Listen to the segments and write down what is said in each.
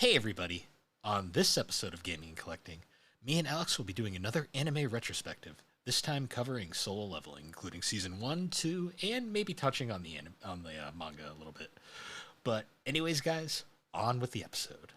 Hey everybody! On this episode of Gaming and Collecting, me and Alex will be doing another anime retrospective, this time covering Solo Leveling, including season 1, 2, and maybe touching on the manga a little bit. But anyways, guys, on with the episode.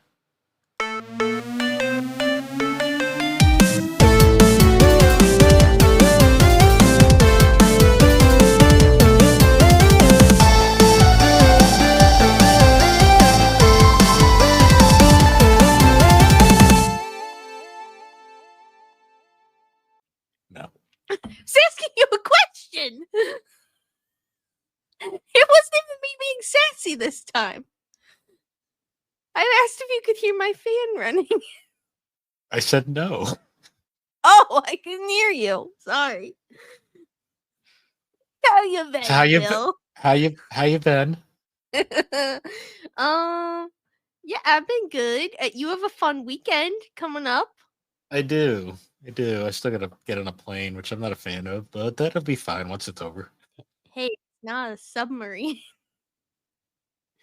No. It's asking you a question. It wasn't even me being sassy this time. I asked if you could hear my fan running. I said no. Oh, I couldn't hear you. Sorry. How you been, Bill? How you been? Yeah, I've been good. You have a fun weekend coming up. I do. I still gotta get on a plane, which I'm not a fan of, but that'll be fine once it's over. Hey, it's not a submarine.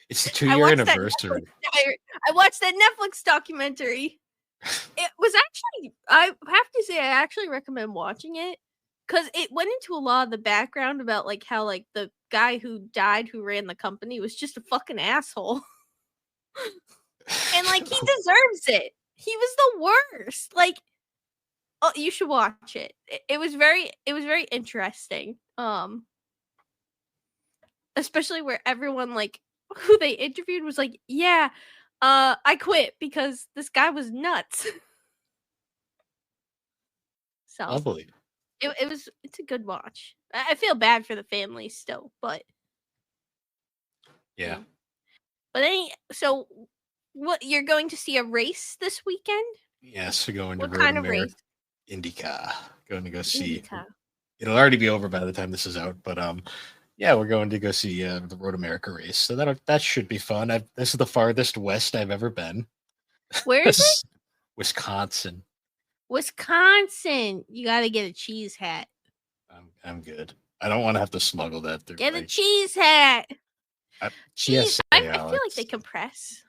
It's the 2-year anniversary. I watched that Netflix documentary. It was actually, I have to say, I actually recommend watching it because it went into a lot of the background about like how like the guy who died who ran the company was just a fucking asshole. And like he deserves it. He was the worst. Like, oh, you should watch it. It was very interesting. Especially where everyone like who they interviewed was like, yeah, I quit because this guy was nuts. So Lovely. It's a good watch. I feel bad for the family still, but yeah. But so what, you're going to see a race this weekend? Yes, we're going to what kind of race? IndyCar. Going to go see. IndyCar. It'll already be over by the time this is out, but yeah, we're going to go see the Road America race. So that should be fun. This is the farthest west I've ever been. Where is it? Wisconsin. Wisconsin. You got to get a cheese hat. I'm good. I don't want to have to smuggle that through. Get a cheese hat. Yes, I feel like they compress.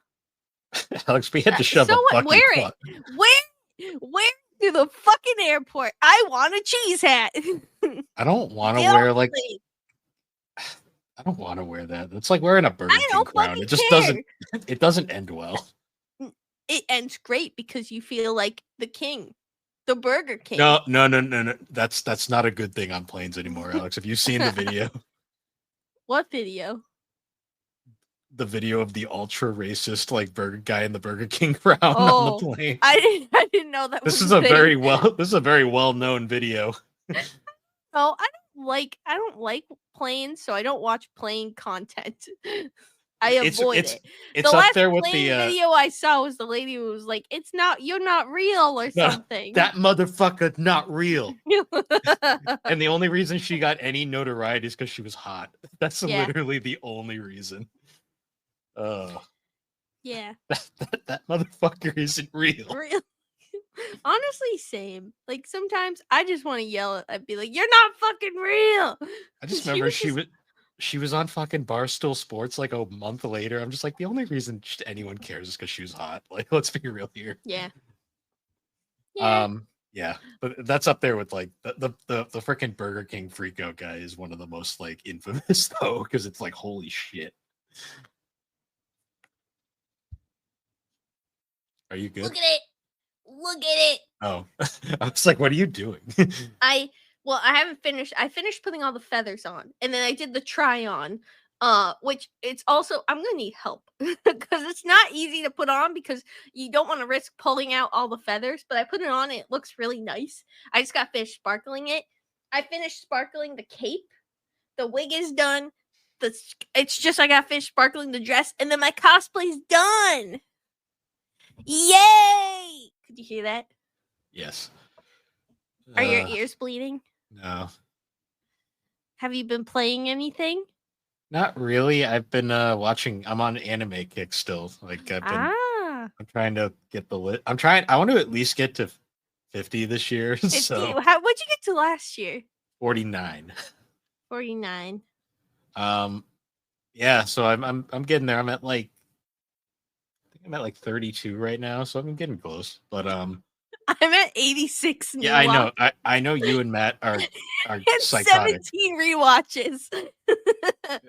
Alex, we had to shove a fucking wear it. Where to the fucking airport? I want a cheese hat. I don't want to wear like. I don't want to wear that. It's like wearing a Burger King crown. It just doesn't. It doesn't end well. It ends great because you feel like the king, the Burger King. No. That's not a good thing on planes anymore, Alex. Have you seen the video? What video? The video of the ultra racist like burger guy in the Burger King crown on the plane. I didn't know that. This is a very well known video. Oh, I don't like planes, so I don't watch plane content. I avoid it. It's the up last there with the video I saw was the lady who was like, you're not real or something. That motherfucker not real. And the only reason she got any notoriety is because she was hot. That's literally the only reason. Yeah. That motherfucker isn't real. Honestly, same. Like sometimes I just want to yell at. I'd be like, "You're not fucking real." I just remember she was on fucking Barstool Sports like a month later. I'm just like, the only reason anyone cares is because she was hot. Like, let's be real here. Yeah. Yeah, but that's up there with like the freaking Burger King freakout guy is one of the most like infamous though, because it's like holy shit. Are you good? Look at it. Oh, I was like, what are you doing? I haven't finished. I finished putting all the feathers on, and then I did the try on. Which it's also, I'm gonna need help because it's not easy to put on because you don't want to risk pulling out all the feathers. But I put it on, and it looks really nice. I just got finished sparkling it. I finished sparkling the cape. The wig is done. It's just I got finished sparkling the dress, and then my cosplay's done. Yay! Could you hear that? Yes. Are your ears bleeding? No. Have you been playing anything? Not really. I've been watching. I'm on anime kick still. Like I've been. I'm trying to get the lit. I want to at least get to 50 this year. 50? So what'd you get to last year? 49. 49. Yeah. So I'm getting there. I'm at like. I think I'm at like 32 right now, so I'm getting close. But I'm at 86 yeah, new I watch know. I know you and Matt are and psychotic. 17 rewatches.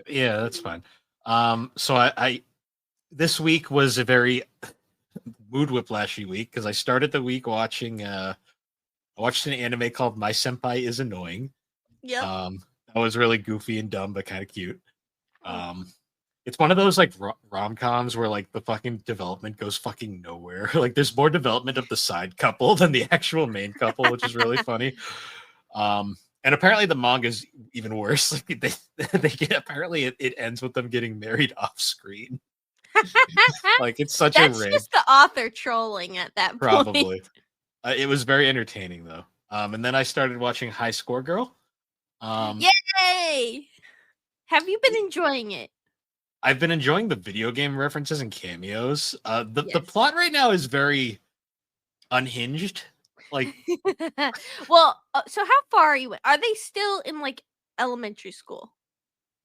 Yeah, that's fine. So I this week was a very mood whiplashy week because I started the week watching I watched an anime called My Senpai is Annoying. Yep. That was really goofy and dumb, but kind of cute. Mm. Um, it's one of those like rom coms where like the fucking development goes fucking nowhere. Like there's more development of the side couple than the actual main couple, which is really funny. And apparently the manga's even worse. Like they get apparently it ends with them getting married off screen. Like it's such a That's rig, just the author trolling at that point. probably. It was very entertaining though. And then I started watching High Score Girl. Um, Yay! Have you been enjoying it? I've been enjoying the video game references and cameos. The Yes. plot right now is very unhinged. Like Well, so how far are you? Are they still in like elementary school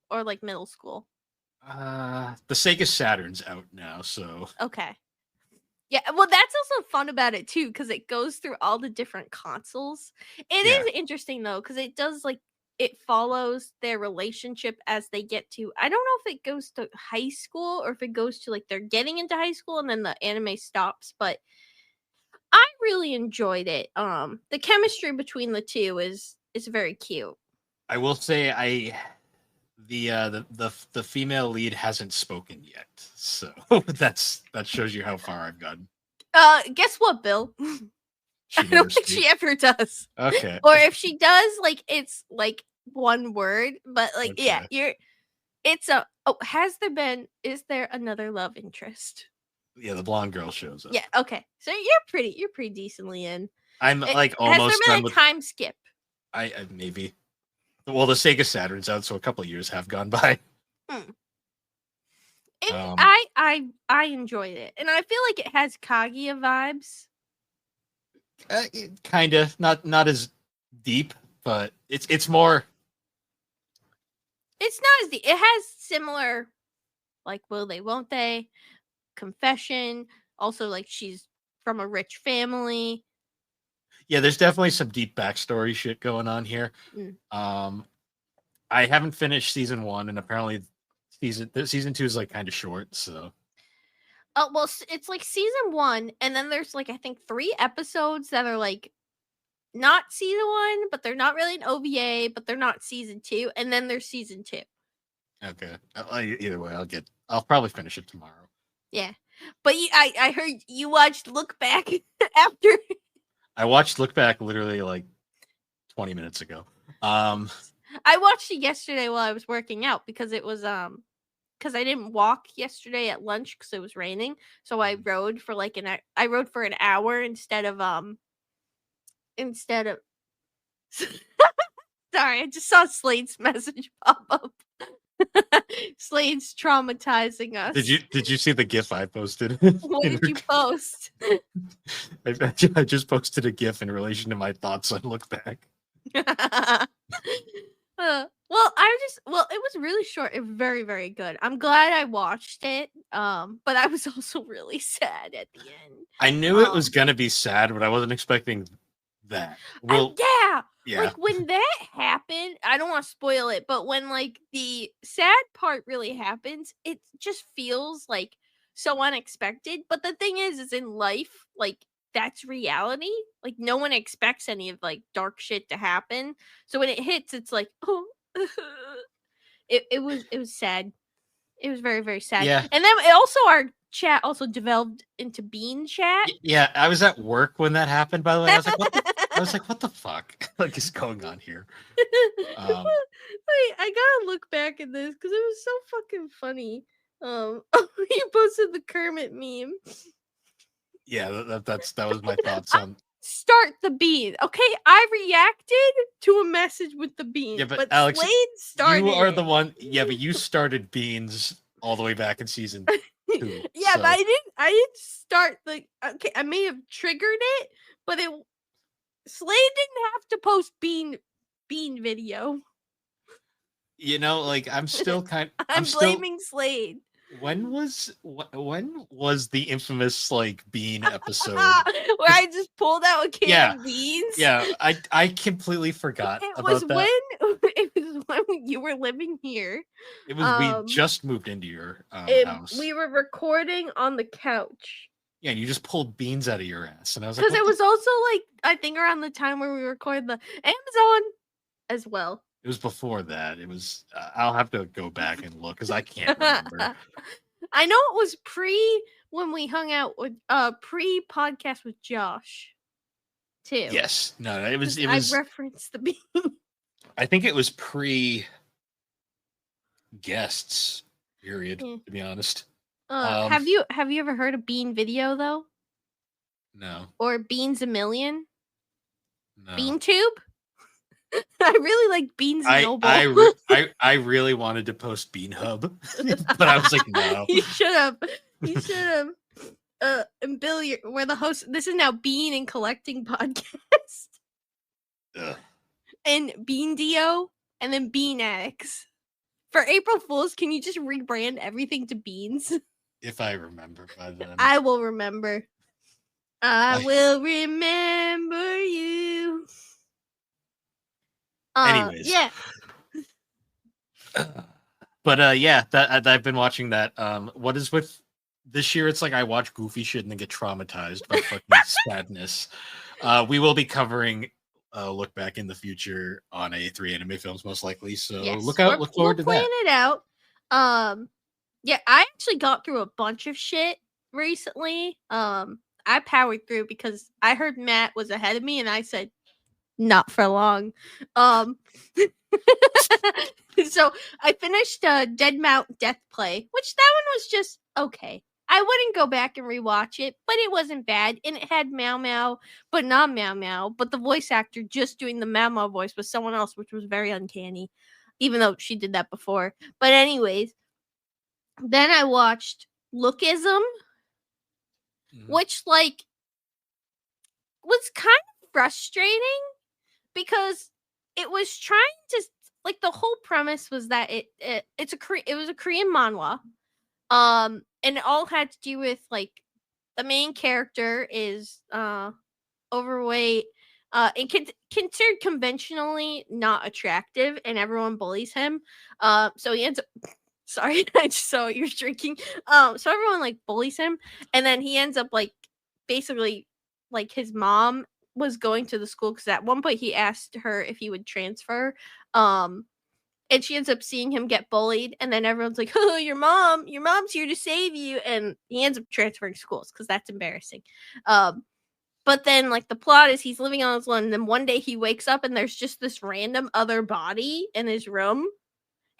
or like middle school? the Sega Saturn's out now, so Okay. Yeah, well, that's also fun about it too, because it goes through all the different consoles. It yeah. is interesting though, because it does like it follows their relationship as they get to. I don't know if it goes to high school or if it goes to like they're getting into high school and then the anime stops, but I really enjoyed it. The chemistry between the two is very cute. I will say the female lead hasn't spoken yet, so that shows you how far I've gotten. Guess what, Bill? She I never don't think she speaks. ever does. Okay. Or if she does, like it's like one word, but like yeah, Okay. it's a oh, has there been is there another love interest? Yeah, the blonde girl shows up. Yeah, okay. So you're pretty decently in. I'm like Has there almost been done a with time skip? I maybe. Well, the Sega Saturn's out, so a couple of years have gone by. Hmm. And Um, I enjoyed it. And I feel like it has Kaguya vibes. kind of not as deep, but it's more. It's not as deep. It has similar like will they won't they confession. Also like she's from a rich family. Yeah, there's definitely some deep backstory shit going on here. Mm. I haven't finished season 1, and apparently season 2 is like kind of short. So Oh well, it's like season 1, and then there's like I think 3 episodes that are like not season 1, but they're not really an OVA, but they're not season 2, and then there's season 2. okay, either way, I'll probably finish it tomorrow. Yeah, but I heard you watched Look Back after. I watched Look Back literally like 20 minutes ago. I watched it yesterday while I was working out because it was because I didn't walk yesterday at lunch because it was raining, so I rode for like I rode for an hour instead of sorry, I just saw Slade's message pop up. Slade's traumatizing us. Did you see the GIF I posted? What did you post? I just posted a GIF in relation to my thoughts on Look Back. Well, it was really short and very, very good. I'm glad I watched it. But I was also really sad at the end. I knew it was gonna be sad, but I wasn't expecting that. Well, yeah. Like when that happened, I don't want to spoil it, but when like the sad part really happens, it just feels like so unexpected. But the thing is in life, like that's reality. Like no one expects any of like dark shit to happen. So when it hits, it's like, oh, it was sad. It was very, very sad. Yeah. And then it also our chat also developed into Bean chat. Yeah, I was at work when that happened, by the way. I was like, what the fuck? Like is going on here? Wait, I gotta look back at this because it was so fucking funny. You posted the Kermit meme. Yeah, that was my thoughts on. Start the bean. Okay, I reacted to a message with the bean. Yeah, but Alex, Slade started. You are the one. Yeah, but you started Beans all the way back in season 2. Yeah, so. but I didn't start the. Okay, I may have triggered it, but Slade didn't have to post bean video. You know, like I'm still kind. I'm blaming Slade. When was the infamous like bean episode? Where I just pulled out a can Yeah, of beans. yeah. I completely forgot It was about when that. it was when you were living here. It was we Um, just moved into your and house. we were recording on the couch. Yeah, and you just pulled beans out of your ass, and I was like, Because "What it the?" was also like I think around the time where we recorded the Amazon as well. It was before that. It was. I'll have to go back and look because I can't remember. I know it was pre when we hung out with pre podcast with Josh too. Yes. No. It was. Because It I was. referenced the bean. I think it was pre guests. Period. Yeah. To be honest. Have you ever heard of Bean Video though? No. Or Beans a Million? No. Bean Tube? I really like Beans Noble. I really wanted to post Bean Hub, but I was like, no. You should have. You should have. And Bill, we're the host. This is now Bean and Collecting podcast. Ugh. And Bean Dio, and then Bean Addicts. For April Fools, can you just rebrand everything to Beans? If I remember by then. I will remember. I will remember you. Anyways. Yeah. But yeah, that I've been watching that. What is with this year? It's like I watch goofy shit and then get traumatized by fucking sadness. We will be covering look back in the future on A3 anime films most likely. So yes. look forward to that. Plan it out. Yeah, I actually got through a bunch of shit recently. I powered through because I heard Matt was ahead of me, and I said, "Not for long." So I finished Dead Mount Death Play, which that one was just okay. I wouldn't go back and rewatch it, but it wasn't bad, and it had Meow Meow, but not Meow Meow. But the voice actor just doing the Meow Meow voice was someone else, which was very uncanny, even though she did that before. But anyways, then I watched Lookism, which like was kind of frustrating because it was trying to like the whole premise was that it was a Korean manhwa, and it all had to do with like the main character is overweight, and considered conventionally not attractive, and everyone bullies him. So he ends up. Sorry, I just saw what you're drinking. So everyone like bullies him, and then he ends up like basically like his mom was going to the school because at one point he asked her if he would transfer, and she ends up seeing him get bullied, and then everyone's like, "Oh, your mom's here to save you," and he ends up transferring schools because that's embarrassing. But then like the plot is he's living on his own, and then one day he wakes up and there's just this random other body in his room.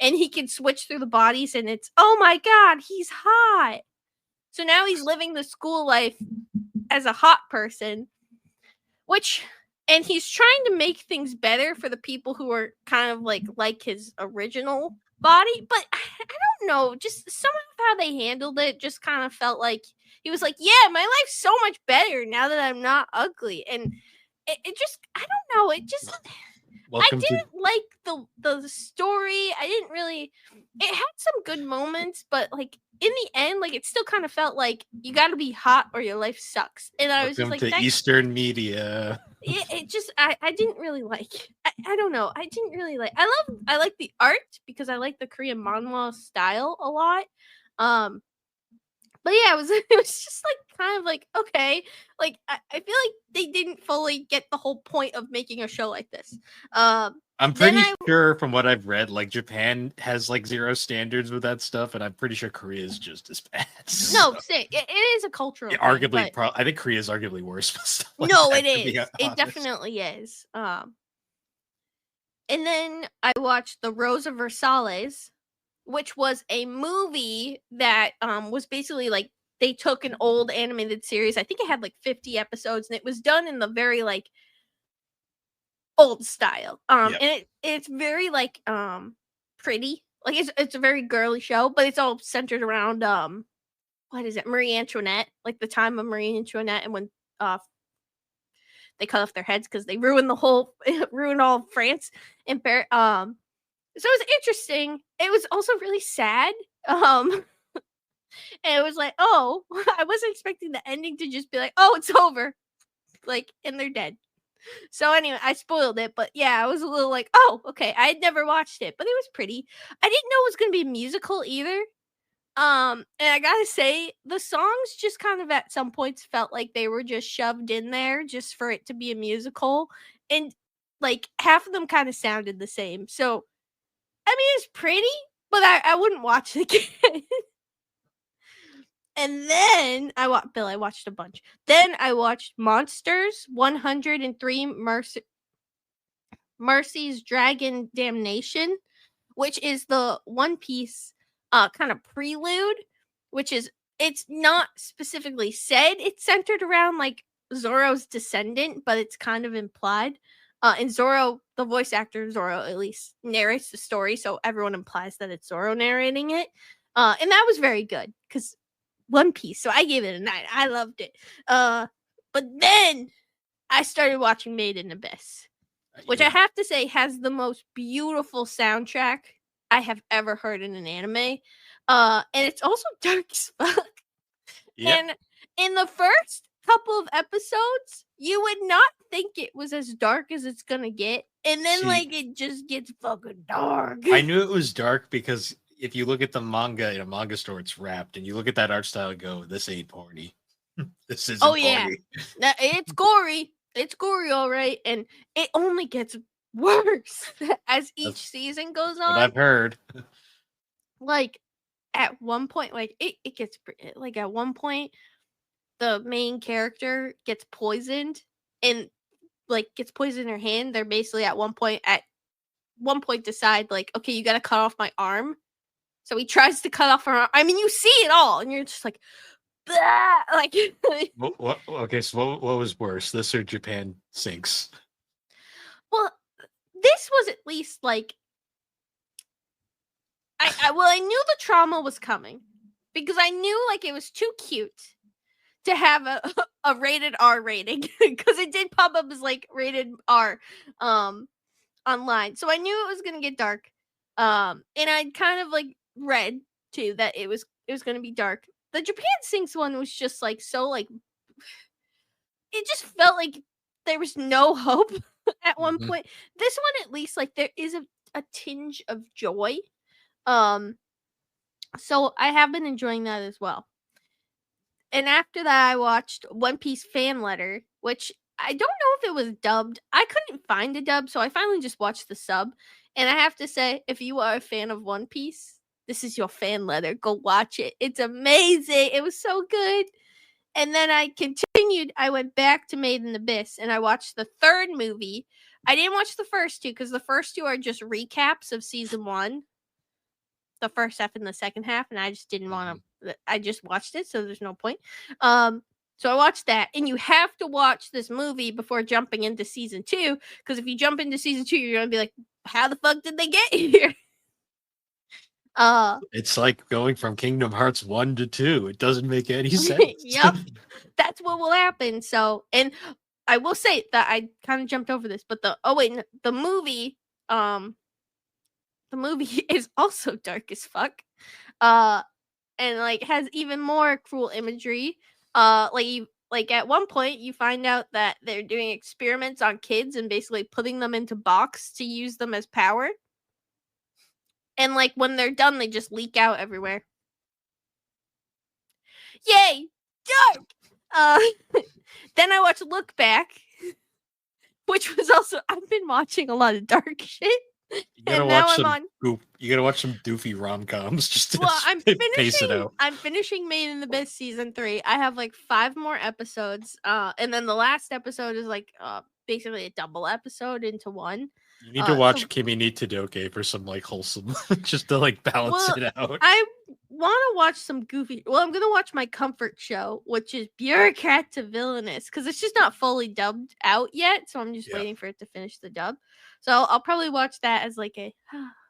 And he can switch through the bodies, and it's, oh my god, he's hot. So now he's living the school life as a hot person, and he's trying to make things better for the people who are kind of like his original body. But I don't know, just some of how they handled it just kind of felt like he was like, yeah, my life's so much better now that I'm not ugly. And it just, I don't know, it just... I didn't like the story. I didn't really. It had some good moments, but like in the end, like it still kind of felt like you got to be hot or your life sucks. And I was just like, to Eastern media. It just I didn't really like. I don't know. I didn't really like. I like the art because I like the Korean manhwa style a lot. But yeah, it was just like kind of like okay, like I feel like they didn't fully get the whole point of making a show like this. I'm pretty sure from what I've read, like Japan has like zero standards with that stuff, and I'm pretty sure Korea is just as bad. No, it is a cultural. Arguably, I think Korea is arguably worse. Stuff like no, that, it is. It definitely is. And then I watched The Rose of Versailles, which was a movie that was basically like they took an old animated series. I think it had like 50 episodes, and it was done in the very like old style. And it's very like pretty. Like it's a very girly show, but it's all centered around what is it? Marie Antoinette, like the time of Marie Antoinette, and when they cut off their heads because they ruined ruined all of France and Paris. So it was interesting. It was also really sad. And it was like, oh, I wasn't expecting the ending to just be like, oh, it's over. Like, and they're dead. So anyway, I spoiled it, but yeah, I was a little like, oh, okay. I had never watched it, but it was pretty. I didn't know it was gonna be a musical either. And I gotta say, the songs just kind of at some points felt like they were just shoved in there just for it to be a musical. And like half of them kind of sounded the same. So I mean it's pretty, but I wouldn't watch it again. And then I watched a bunch. Then I watched Monsters 103 Mercy's Dragon Damnation, which is the One Piece kind of prelude, which is it's not specifically said it's centered around like Zoro's descendant, but it's kind of implied. And Zoro, the voice actor Zoro, at least narrates the story, so everyone implies that it's Zoro narrating it. And that was very good because One Piece. So I gave it a 9. I loved it. But then I started watching Made in Abyss, which I have to say has the most beautiful soundtrack I have ever heard in an anime. And it's also dark as fuck. Yep. And in the first couple of episodes, you would not think it was as dark as it's gonna get. And then like it just gets fucking dark. I knew it was dark because if you look at the manga in a manga store, it's wrapped, and you look at that art style and go, this ain't porny. This isn't porny. It's gory. It's gory, all right, and it only gets worse as each season goes on. What I've heard. Like at one point, like it gets like at one point, the main character gets poisoned and like gets poisoned in her hand. They're basically at one point decide like, okay, you got to cut off my arm. So he tries to cut off her arm. I mean, you see it all, and you're just like, like. Okay, so what was worse, this or Japan sinks? Well, this was at least like I knew the trauma was coming because I knew like it was too cute to have a rated R rating because it did pop up as like rated R online. So I knew it was gonna get dark. And I'd kind of like read too that it was gonna be dark. The Japan Sinks one was just like so like it just felt like there was no hope at one point. This one at least like there is a tinge of joy. So I have been enjoying that as well. And after that I watched One Piece Fan Letter, which I don't know if it was dubbed. I couldn't find a dub, so I finally just watched the sub. And I have to say, if you are a fan of One Piece, this is your fan letter. Go watch it. It's amazing. It was so good. And then I continued. I went back to Made in Abyss and I watched the third movie. I didn't watch the first two because the first two are just recaps of season 1. The first half and the second half, and I just didn't want to. I just watched it, so there's no point. So I watched that, and you have to watch this movie before jumping into season 2, because if you jump into season 2, you're gonna be like, "How the fuck did they get here?" It's like going from Kingdom Hearts 1 to 2. It doesn't make any sense. Yep, that's what will happen. So, and I will say that I kind of jumped over this, but the movie, the movie is also dark as fuck. And like has even more cruel imagery. Like at one point you find out that they're doing experiments on kids and basically putting them into box to use them as power. And like when they're done, they just leak out everywhere. Yay, dark. Then I watched Look Back, which was also I've been watching a lot of dark shit. You gotta watch some doofy rom-coms just to pace it out. I'm finishing Made in Abyss season 3. I have like 5 more episodes. And then the last episode is like basically a double episode into one. You need to watch Kimi ni Todoke for some like wholesome, just to like balance it out. I want to watch some goofy. Well, I'm gonna watch my comfort show, which is Bureaucrat to Villainous, because it's just not fully dubbed out yet. So I'm just waiting for it to finish the dub. So I'll probably watch that as like a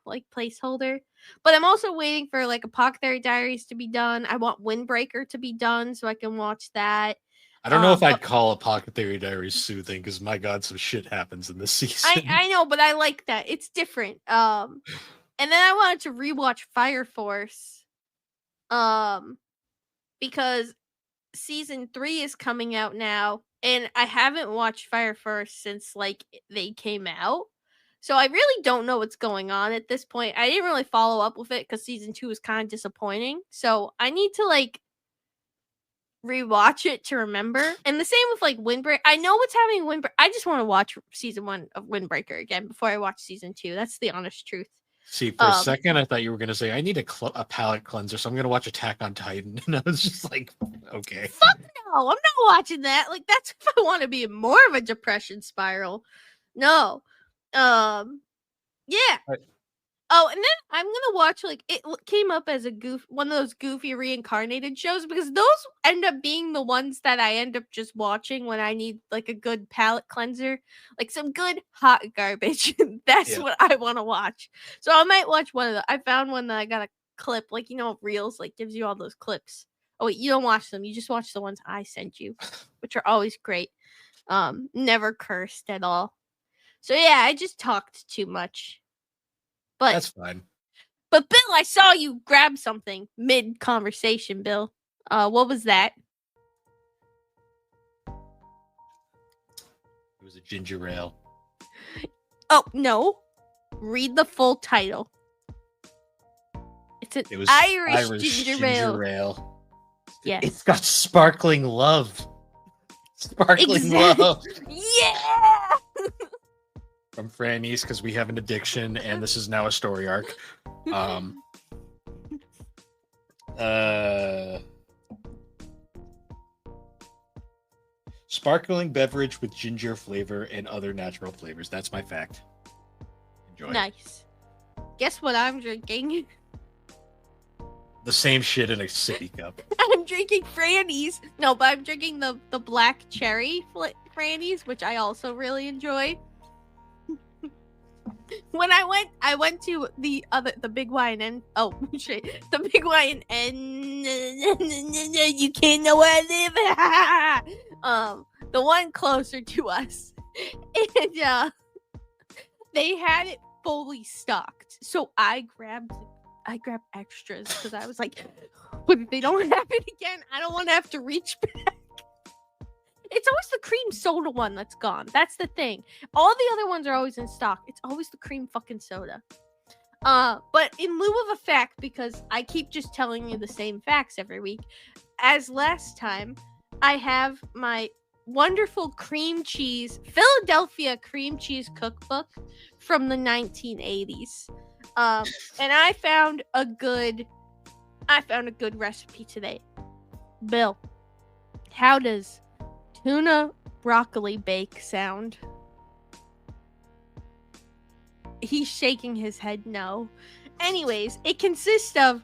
like placeholder. But I'm also waiting for like Apothecary Diaries to be done. I want Windbreaker to be done so I can watch that. I don't know if I'd call Apothecary Diaries soothing because my god, some shit happens in this season. I know, but I like that. It's different. And then I wanted to rewatch Fire Force. because season 3 is coming out now, and I haven't watched Fire First since like they came out. So I really don't know what's going on at this point. I didn't really follow up with it because season 2 was kind of disappointing. So I need to like rewatch it to remember. And the same with like Windbreaker. I know what's happening in Windbreaker. I just want to watch season 1 of Windbreaker again before I watch season 2. That's the honest truth. See, for a second, I thought you were going to say, I need a palate cleanser, so I'm going to watch Attack on Titan. And I was just like, okay. Fuck no, I'm not watching that. Like, that's if I want to be in more of a depression spiral. No. Yeah. Right. Oh, and then I'm gonna watch like it came up as one of those goofy reincarnated shows because those end up being the ones that I end up just watching when I need like a good palate cleanser, like some good hot garbage. That's what I want to watch. So I might watch one of the. I found one that I got a clip, like Reels like gives you all those clips. Oh wait, you don't watch them. You just watch the ones I sent you, which are always great. Never cursed at all. So yeah, I just talked too much. But that's fine. But Bill, I saw you grab something mid-conversation, Bill. What was that? It was a ginger ale. Oh, no. Read the full title. It was Irish ginger ale. Yes. It's got sparkling love. Sparkling love. Yeah! From Franny's, because we have an addiction and this is now a story arc. Sparkling beverage with ginger flavor and other natural flavors. That's my fact. Enjoy. Nice. Guess what I'm drinking? The same shit in a sippy cup. I'm drinking Franny's. No, but I'm drinking the black cherry Franny's, which I also really enjoy. When I went to the big Y&N. Oh shit, the big Y&N. You can't know where I live. The one closer to us, and they had it fully stocked. So I grabbed extras because I was like, what if they don't have it again? I don't want to have to reach back. It's always the cream soda one that's gone. That's the thing. All the other ones are always in stock. It's always the cream fucking soda. But in lieu of a fact, because I keep just telling you the same facts every week, as last time, I have my wonderful Philadelphia cream cheese cookbook from the 1980s. And I found a good recipe today. Bill, how does tuna broccoli bake sound? He's shaking his head no. Anyways, it consists of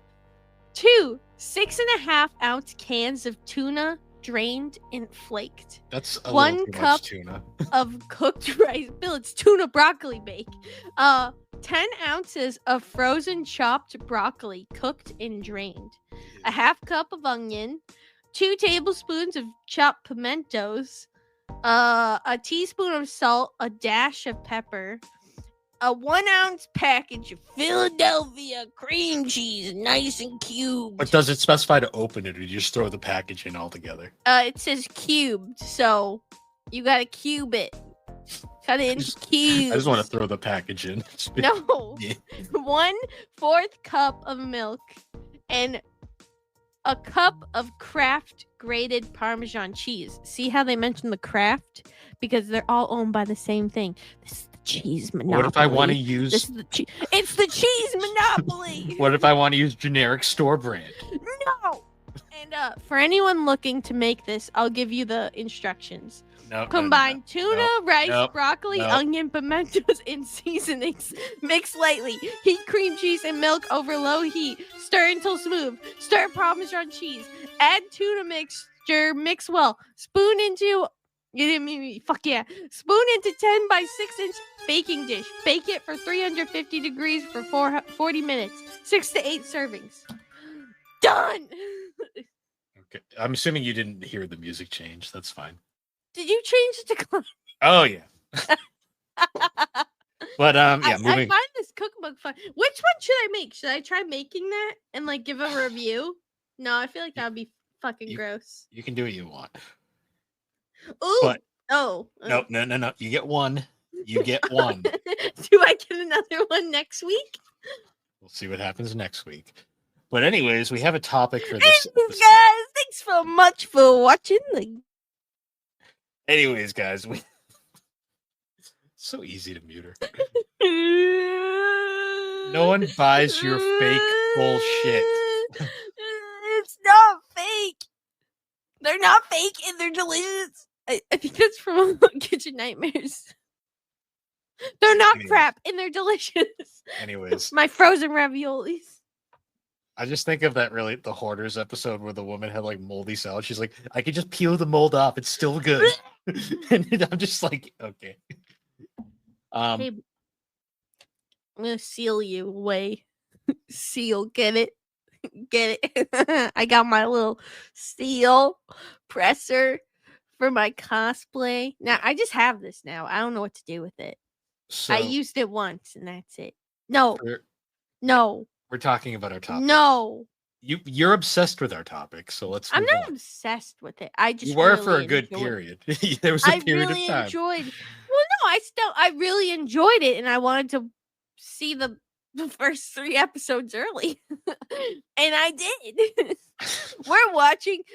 2 6.5-ounce cans of tuna drained and flaked. That's a 1 cup tuna. of cooked rice. Bill, it's tuna broccoli bake. 10 ounces of frozen chopped broccoli cooked and drained. A half cup of onion. 2 tablespoons of chopped pimentos, a teaspoon of salt, a dash of pepper, a 1-ounce package of Philadelphia cream cheese, nice and cubed. But does it specify to open it, or do you just throw the package in altogether? It says cubed, so you gotta cube it. Cut it into cubes. I just want to throw the package in. No. Yeah. 1/4 cup of milk and a cup of Kraft grated Parmesan cheese. See how they mentioned the Kraft? Because they're all owned by the same thing. This is the cheese monopoly. What if I want to use... It's the cheese monopoly! What if I want to use generic store brand? No! And for anyone looking to make this, I'll give you the instructions. Combine tuna, rice, broccoli, onion, pimentos, and seasonings. Mix lightly. Heat cream cheese and milk over low heat. Stir until smooth. Stir Parmesan cheese. Add tuna mixture. Mix well. Spoon into... You didn't mean me. Fuck yeah. Spoon into 10 by 6-inch baking dish. Bake it for 350 degrees for 40 minutes. 6 to 8 servings. Done! Okay. I'm assuming you didn't hear the music change. That's fine. Did you change it to... Oh, yeah. But, yeah, moving... I find this cookbook fun. Which one should I make? Should I try making that and, like, give a review? No, I feel like that would be Fucking gross. You can do what you want. Ooh. But no. No. You get one. You get one. Do I get another one next week? We'll see what happens next week. But anyways, we have a topic for this episode. Guys, thanks so much for watching. Anyways, guys, so easy to mute her. No one buys your fake bullshit. It's not fake. They're not fake and they're delicious. I think that's from Kitchen Nightmares. They're not crap and they're delicious. Anyways. My frozen raviolis. I just think of that the Hoarders episode where the woman had like moldy salad. She's like, I could just peel the mold off. It's still good. And I'm just like, okay. Hey, I'm gonna seal you away. Seal, get it? Get it? I got my little seal presser for my cosplay. Now I just have this now. I don't know what to do with it. So, I used it once and that's it. No. No. We're talking about our topic. No. You're obsessed with our topic, so let's I'm not obsessed with it. I just You were really for a good period. There was a period of time. Well, no, I really enjoyed it and I wanted to see the first 3 episodes early. And I did.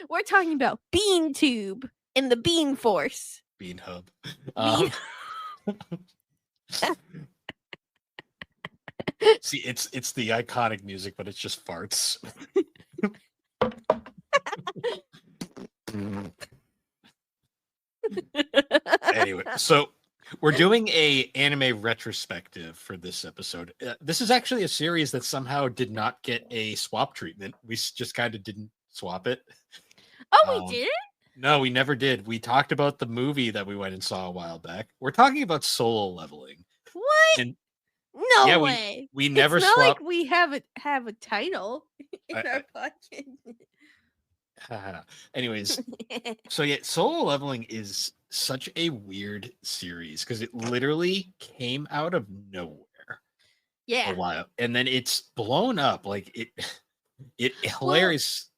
We're talking about Bean Tube and the Bean Force. Bean Hub. See, it's the iconic music, but it's just farts. Anyway, so we're doing a anime retrospective for this episode. This is actually a series that somehow did not get a swap treatment. We just kind of didn't swap it. Oh, we did? No, we never did. We talked about the movie that we went and saw a while back. We're talking about Solo Leveling. What? And no way. We never it's not swapped. Like we have a title in our podcast. Anyways, so yeah, Solo Leveling is such a weird series because it literally came out of nowhere. Yeah. A while. And then it's blown up. Like it hilarious.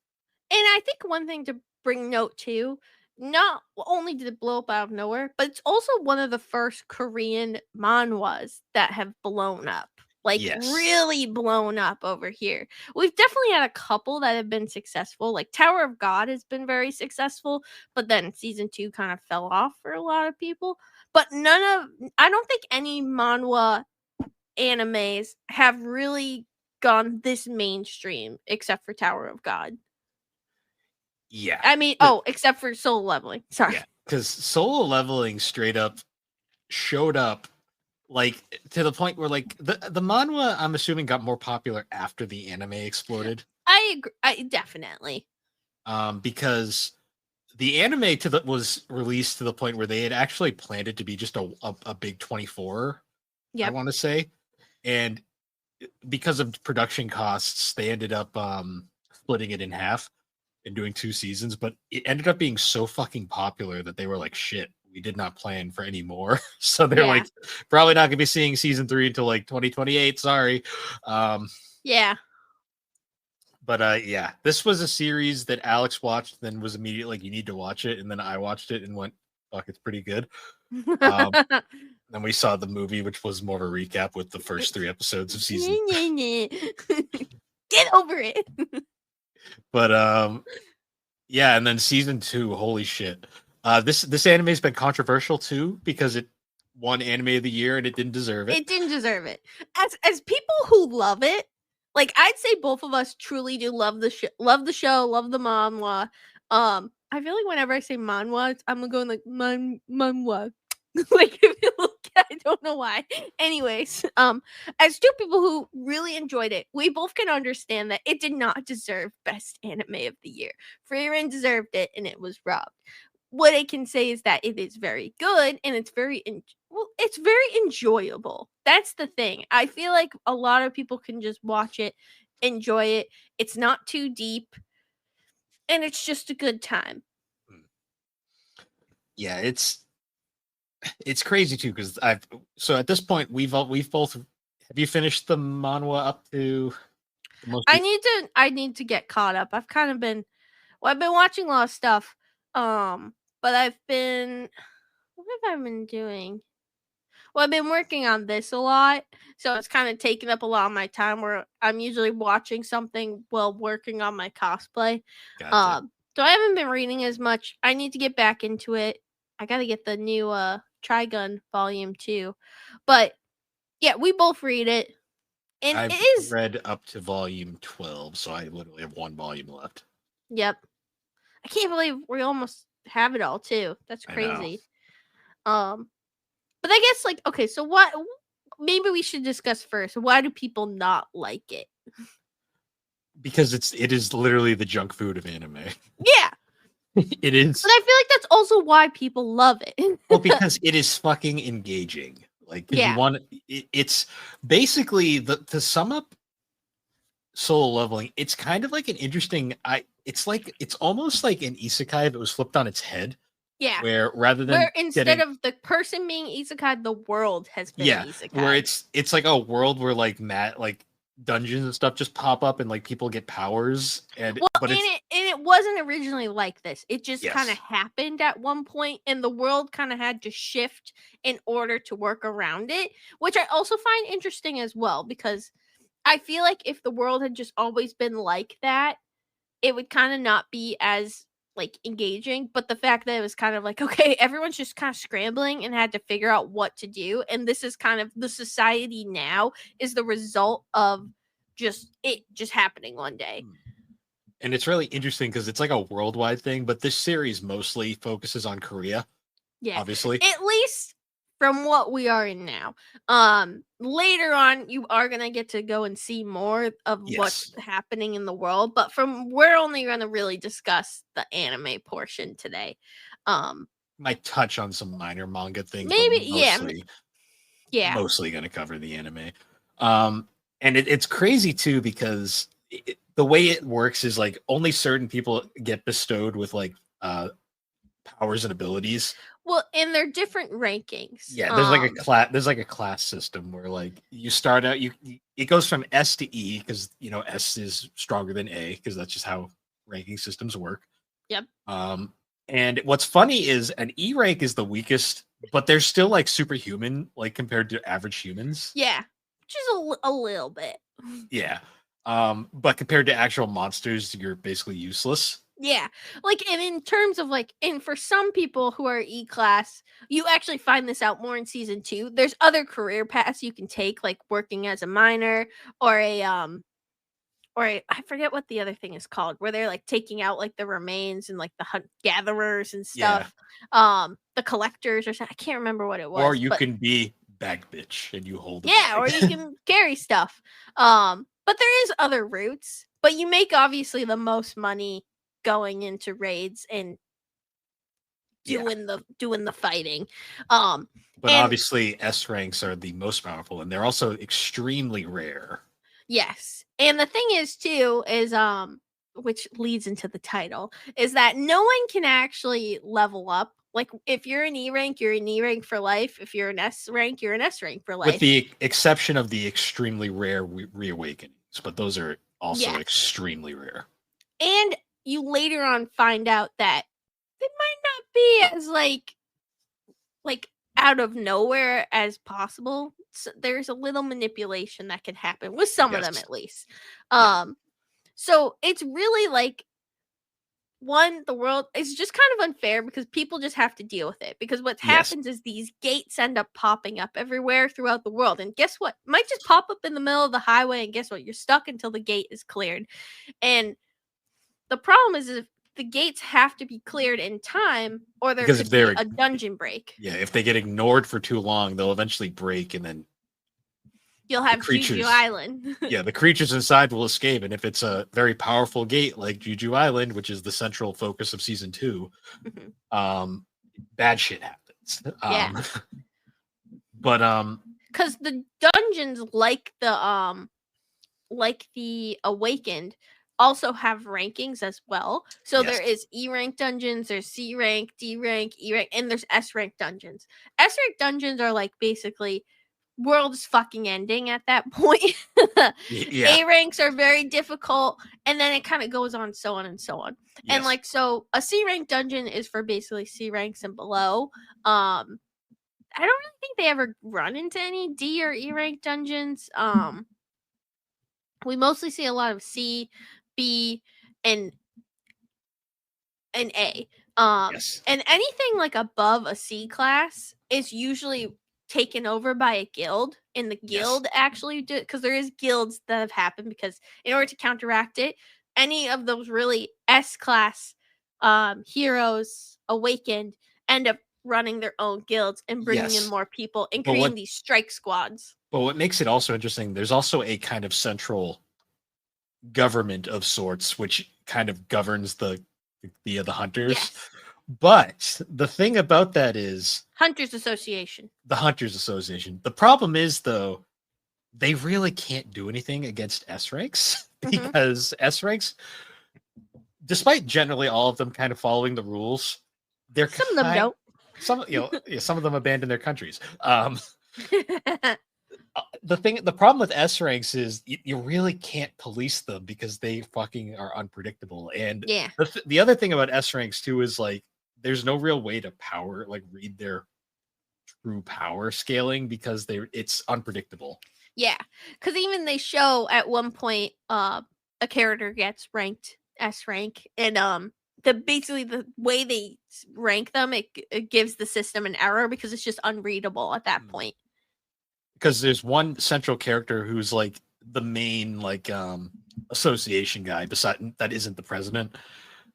Well, and I think one thing to bring note to, not only did it blow up out of nowhere, but it's also one of the first Korean manhwas that have blown up. Like, really blown up over here. We've definitely had a couple that have been successful. Like, Tower of God has been very successful, but then season 2 kind of fell off for a lot of people. But I don't think any manhwa animes have really gone this mainstream except for Tower of God. Yeah. I mean, except for Solo Leveling. Sorry. Yeah, because Solo Leveling straight up showed up like to the point where like the manhwa, I'm assuming, got more popular after the anime exploded. I agree. Definitely. Because the anime was released to the point where they had actually planned it to be just a big 24. I want to say, and because of production costs, they ended up splitting it in half and doing 2 seasons. But it ended up being so fucking popular that they were like, shit, we did not plan for any more. So they're like, probably not gonna be seeing season 3 until like 2028. Sorry. Yeah. But yeah, this was a series that Alex watched, then was immediately like, you need to watch it. And then I watched it and went, fuck, it's pretty good. Then we saw the movie, which was more of a recap with the first 3 episodes of season. Get over it. But yeah, and then season 2, holy shit. This anime has been controversial too because it won Anime of the Year and it didn't deserve it. It didn't deserve it. As people who love it, like I'd say both of us truly do love the show, love the manhwa. I feel like whenever I say manhwa, I'm going like manhwa. Like if you look, I don't know why. Anyways, as 2 people who really enjoyed it, we both can understand that it did not deserve Best Anime of the Year. Frieren deserved it, and it was robbed. What I can say is that it is very good, and it's very enjoyable. That's the thing. I feel like a lot of people can just watch it, enjoy it. It's not too deep, and it's just a good time. Yeah, it's crazy too because so at this point we've both. Have you finished the manhwa up to? I need to get caught up. I've kind of been Well, I've been watching a lot of stuff. But I've been what have I been doing? Well, I've been working on this a lot, so it's kind of taking up a lot of my time where I'm usually watching something while working on my cosplay. Gotcha. So I haven't been reading as much. I need to get back into it. I got to get the new Trigun Volume 2. But yeah, we both read it. And it I've is read up to volume 12, so I literally have one volume left. yep. I can't believe we almost have it all too. That's I know. crazy. Um but I guess like okay, so what maybe we should discuss first. Why do people not like it? Because it is literally the junk food of anime. Yeah. It is. But I feel like that's also why people love it. Well, because it is fucking engaging. Like, because you Yeah. want it's basically to sum up solo leveling. It's kind of like an interesting. It's almost like an isekai that was flipped on its head, Yeah. where rather than Where instead getting of the person being isekai, the world has been yeah, where isekai. it's like a world where like dungeons and stuff just pop up and like people get powers Well, but it's and it wasn't originally like this. It just kind of yes. happened at one point, and the world kind of had to shift in order to work around it, which I also find interesting as well because I feel like if the world had just always been like that, it would kind of not be as like engaging. But the fact that it was kind of like, okay, everyone's just kind of scrambling and had to figure out what to do. And this is kind of the society now is the result of just happening one day. And it's really interesting because it's like a worldwide thing, but this series mostly focuses on Korea, Yeah. obviously. At least from what we are in now. Later on you are going to get to go and see more of what's Yes. happening in the world, but from we're only going to really discuss the anime portion today. Might touch on some minor manga things, but Maybe yeah. Yeah. mostly going to cover the anime. And it's crazy too because the way it works is like only certain people get bestowed with like powers and abilities. Well, and they're different rankings. Yeah, there's like a class system where like you start out it goes from S to E because S is stronger than A because that's just how ranking systems work. Yep. And what's funny is an E rank is the weakest, but they're still like superhuman like compared to average humans. Yeah. Just a little bit. Yeah. But compared to actual monsters, you're basically useless. Yeah. Like, and in terms of like, and for some people who are E class, you actually find this out more in season 2. There's other career paths you can take, like working as a miner or I forget what the other thing is called, where they're like taking out like the remains and like the hunt gatherers and Yeah. stuff. The collectors or something. I can't remember what it Or was, you but can be bag bitch and you hold a yeah, or bag. you can carry stuff. But there is other routes, but you make obviously the most money going into raids and Yeah. doing the fighting. But But obviously S ranks are the most powerful and they're also extremely rare. yes. And the thing is too is which leads into the title is that no one can actually level up. Like if you're an E rank, you're an E rank for life. If you're an S rank, you're an S rank for life. With the exception of the extremely rare reawakenings, but those are also Yeah. extremely rare. And you later on find out that it might not be as like out of nowhere as possible. So there's a little manipulation that can happen with some of them Yes. at least. Yeah. So it's really like the world is just kind of unfair because people just have to deal with it because what Yes. happens is these gates end up popping up everywhere throughout the world, and guess what, might just pop up in the middle of the highway, and guess what, you're stuck until the gate is cleared. And the problem is if the gates have to be cleared in time or there Because if could be they're a dungeon break. yeah, if they get ignored for too long, they'll eventually break and then You'll the have Juju creatures Island. yeah, the creatures inside will escape. And if it's a very powerful gate like Juju Island, which is the central focus of season 2, bad shit happens. Yeah. But because the dungeons like the Awakened also have rankings as well. So yes. there is E rank dungeons, there's C rank, D rank, E rank, and there's S rank dungeons. S rank dungeons are like basically world is fucking ending at that point. Yeah. A ranks are very difficult, and then it kind of goes on, so on and so on. And Yes. like, so a C rank dungeon is for basically C ranks and below. I don't really think they ever run into any D or E rank dungeons. We mostly see a lot of C, B, and A. Yes. And anything like above a C class is usually taken over by a guild, and the Yes. guild actually do, because there is guilds that have happened, because in order to counteract it, any of those really S class heroes awakened end up running their own guilds and bringing in Yes. more people and But creating these strike squads. what makes it also interesting, there's also a kind of central government of sorts which kind of governs the hunters. Yes. But the thing about that is Hunters Association. the Hunters Association. The problem is though, they really can't do anything against S ranks Mm-hmm. because S ranks, despite generally all of them kind of following the rules, they're Some of them kind don't. some of them abandon their countries. The problem with S ranks is you really can't police them because they fucking are unpredictable. And Yeah. the other thing about S ranks too is like there's no real way to read their true power scaling because it's unpredictable. Yeah, because even they show at one point, a character gets ranked S rank, and basically the way they rank them, it gives the system an error because it's just unreadable at that point. Because there's one central character who's like the main association guy beside that isn't the president.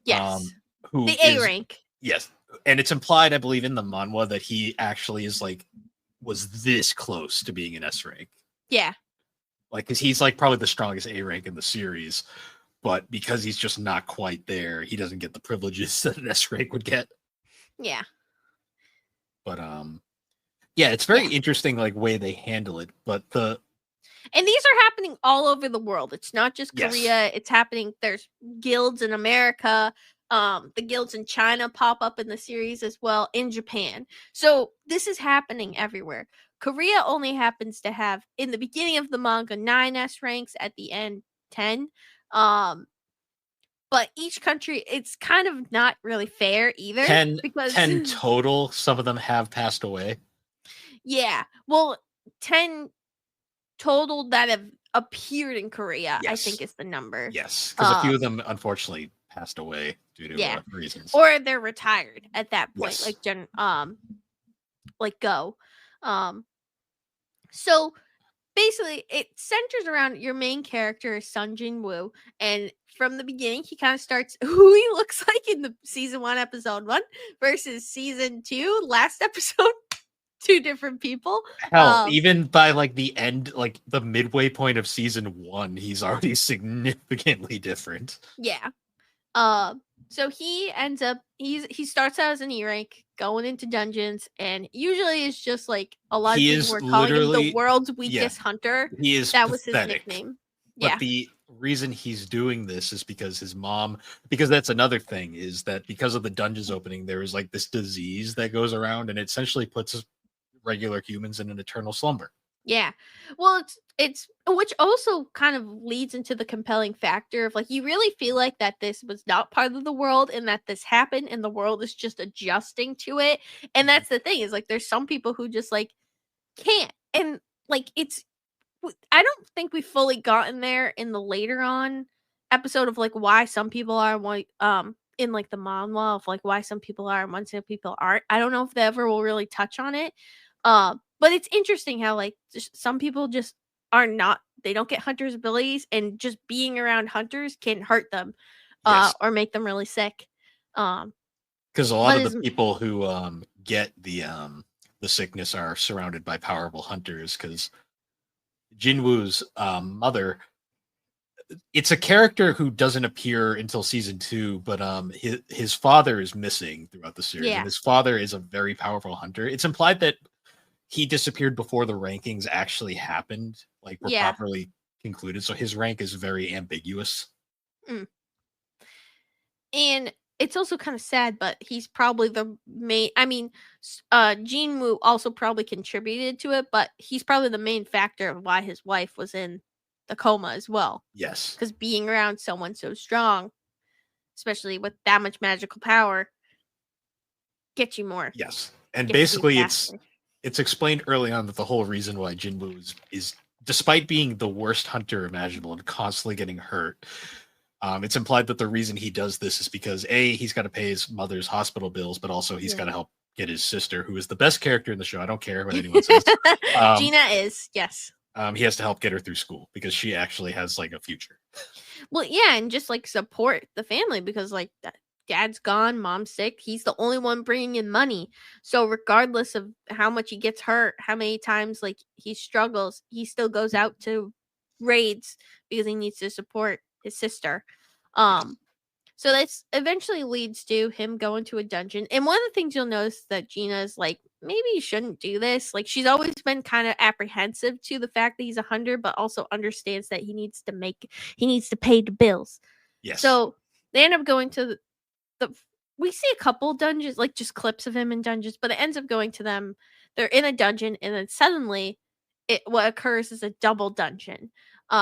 Yes, Who the A is rank. yes, and it's implied, I believe, in the manhwa that he actually is was this close to being an S rank. Yeah, Because he's like probably the strongest A rank in the series, but because he's just not quite there, he doesn't get the privileges that an S rank would get. Yeah. But yeah, it's very interesting way they handle it. But and these are happening all over the world. It's not just yes. Korea. It's happening. There's guilds in America. The guilds in China pop up in the series as well, in Japan. So this is happening everywhere. Korea only happens to have, in the beginning of the manga, 9 S ranks, at the end 10. But each country, it's kind of not really fair either. 10 because 10 total. Some of them have passed away. Yeah. Well, 10 total that have appeared in Korea, I think, is the number. Yes, because a few of them unfortunately passed away due to reasons, or they're retired at that point. Yes. Like Go. So basically, it centers around your main character is Sun Jin Woo, and from the beginning, he kind of starts who he looks like in the season 1, episode 1, versus season 2, last episode. 2 different people. Hell, even by the end, the midway point of season 1, he's already significantly different. Yeah. So he ends up he starts out as an E rank, going into dungeons, and usually it's just like a lot of people were calling him the world's weakest hunter. He is that pathetic. was his nickname. But the reason he's doing this is because his mom, because that's another thing, is that because of the dungeons opening, there is this disease that goes around and it essentially puts regular humans in an eternal slumber. Yeah. Well, it's which also kind of leads into the compelling factor of you really feel like that this was not part of the world and that this happened and the world is just adjusting to it. And that's the thing, is there's some people who just can't. And it's I don't think we've fully gotten there in the later on episode of why some people are in the manhwa of why some people are and some people aren't. I don't know if they ever will really touch on it. But it's interesting how some people just are not, they don't get hunters abilities, and just being around hunters can hurt them or make them really sick. Because a lot of the people who get the sickness are surrounded by powerful hunters. Because Jinwoo's mother, it's a character who doesn't appear until season 2, but his father is missing throughout the series, and his father is a very powerful hunter. It's implied that he disappeared before the rankings actually happened, were properly concluded. So his rank is very ambiguous. And it's also kind of sad, but he's probably the main. I mean, Jinwoo also probably contributed to it, but he's probably the main factor of why his wife was in the coma as well. Yes. Because being around someone so strong, especially with that much magical power, gets you more. Yes. And Gets you basically faster. it's explained early on that the whole reason why Jinwoo is despite being the worst hunter imaginable and constantly getting hurt, it's implied that the reason he does this is because A, he's got to pay his mother's hospital bills, but also he's got to help get his sister, who is the best character in the show. I don't care what anyone says. Gina is, yes. He has to help get her through school because she actually has like a future. Well, yeah, and just like support the family because like dad's gone, mom's sick. He's the only one bringing in money. So regardless of how much he gets hurt, how many times like he struggles, he still goes out to raids because he needs to support his sister. So this eventually leads to him going to a dungeon. And one of the things you'll notice that Gina's like, maybe you shouldn't do this. Like she's always been kind of apprehensive to the fact that he's a hunter, but also understands that he needs to pay the bills. Yes. So they end up going to the we see a couple dungeons, like just clips of him in dungeons, but it ends up going to them. They're in a dungeon, and then suddenly what occurs is a double dungeon.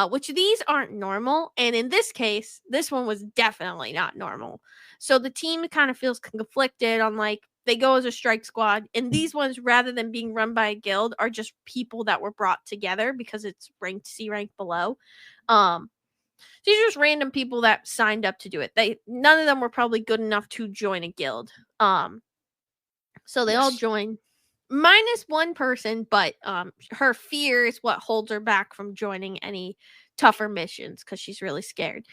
Which these aren't normal, and in this case, this one was definitely not normal. So the team kind of feels conflicted on like they go as a strike squad, and these ones, rather than being run by a guild, are just people that were brought together because it's ranked C rank below. These are just random people that signed up to do it. None of them were probably good enough to join a guild. So they all join. Minus one person, but her fear is what holds her back from joining any tougher missions because she's really scared.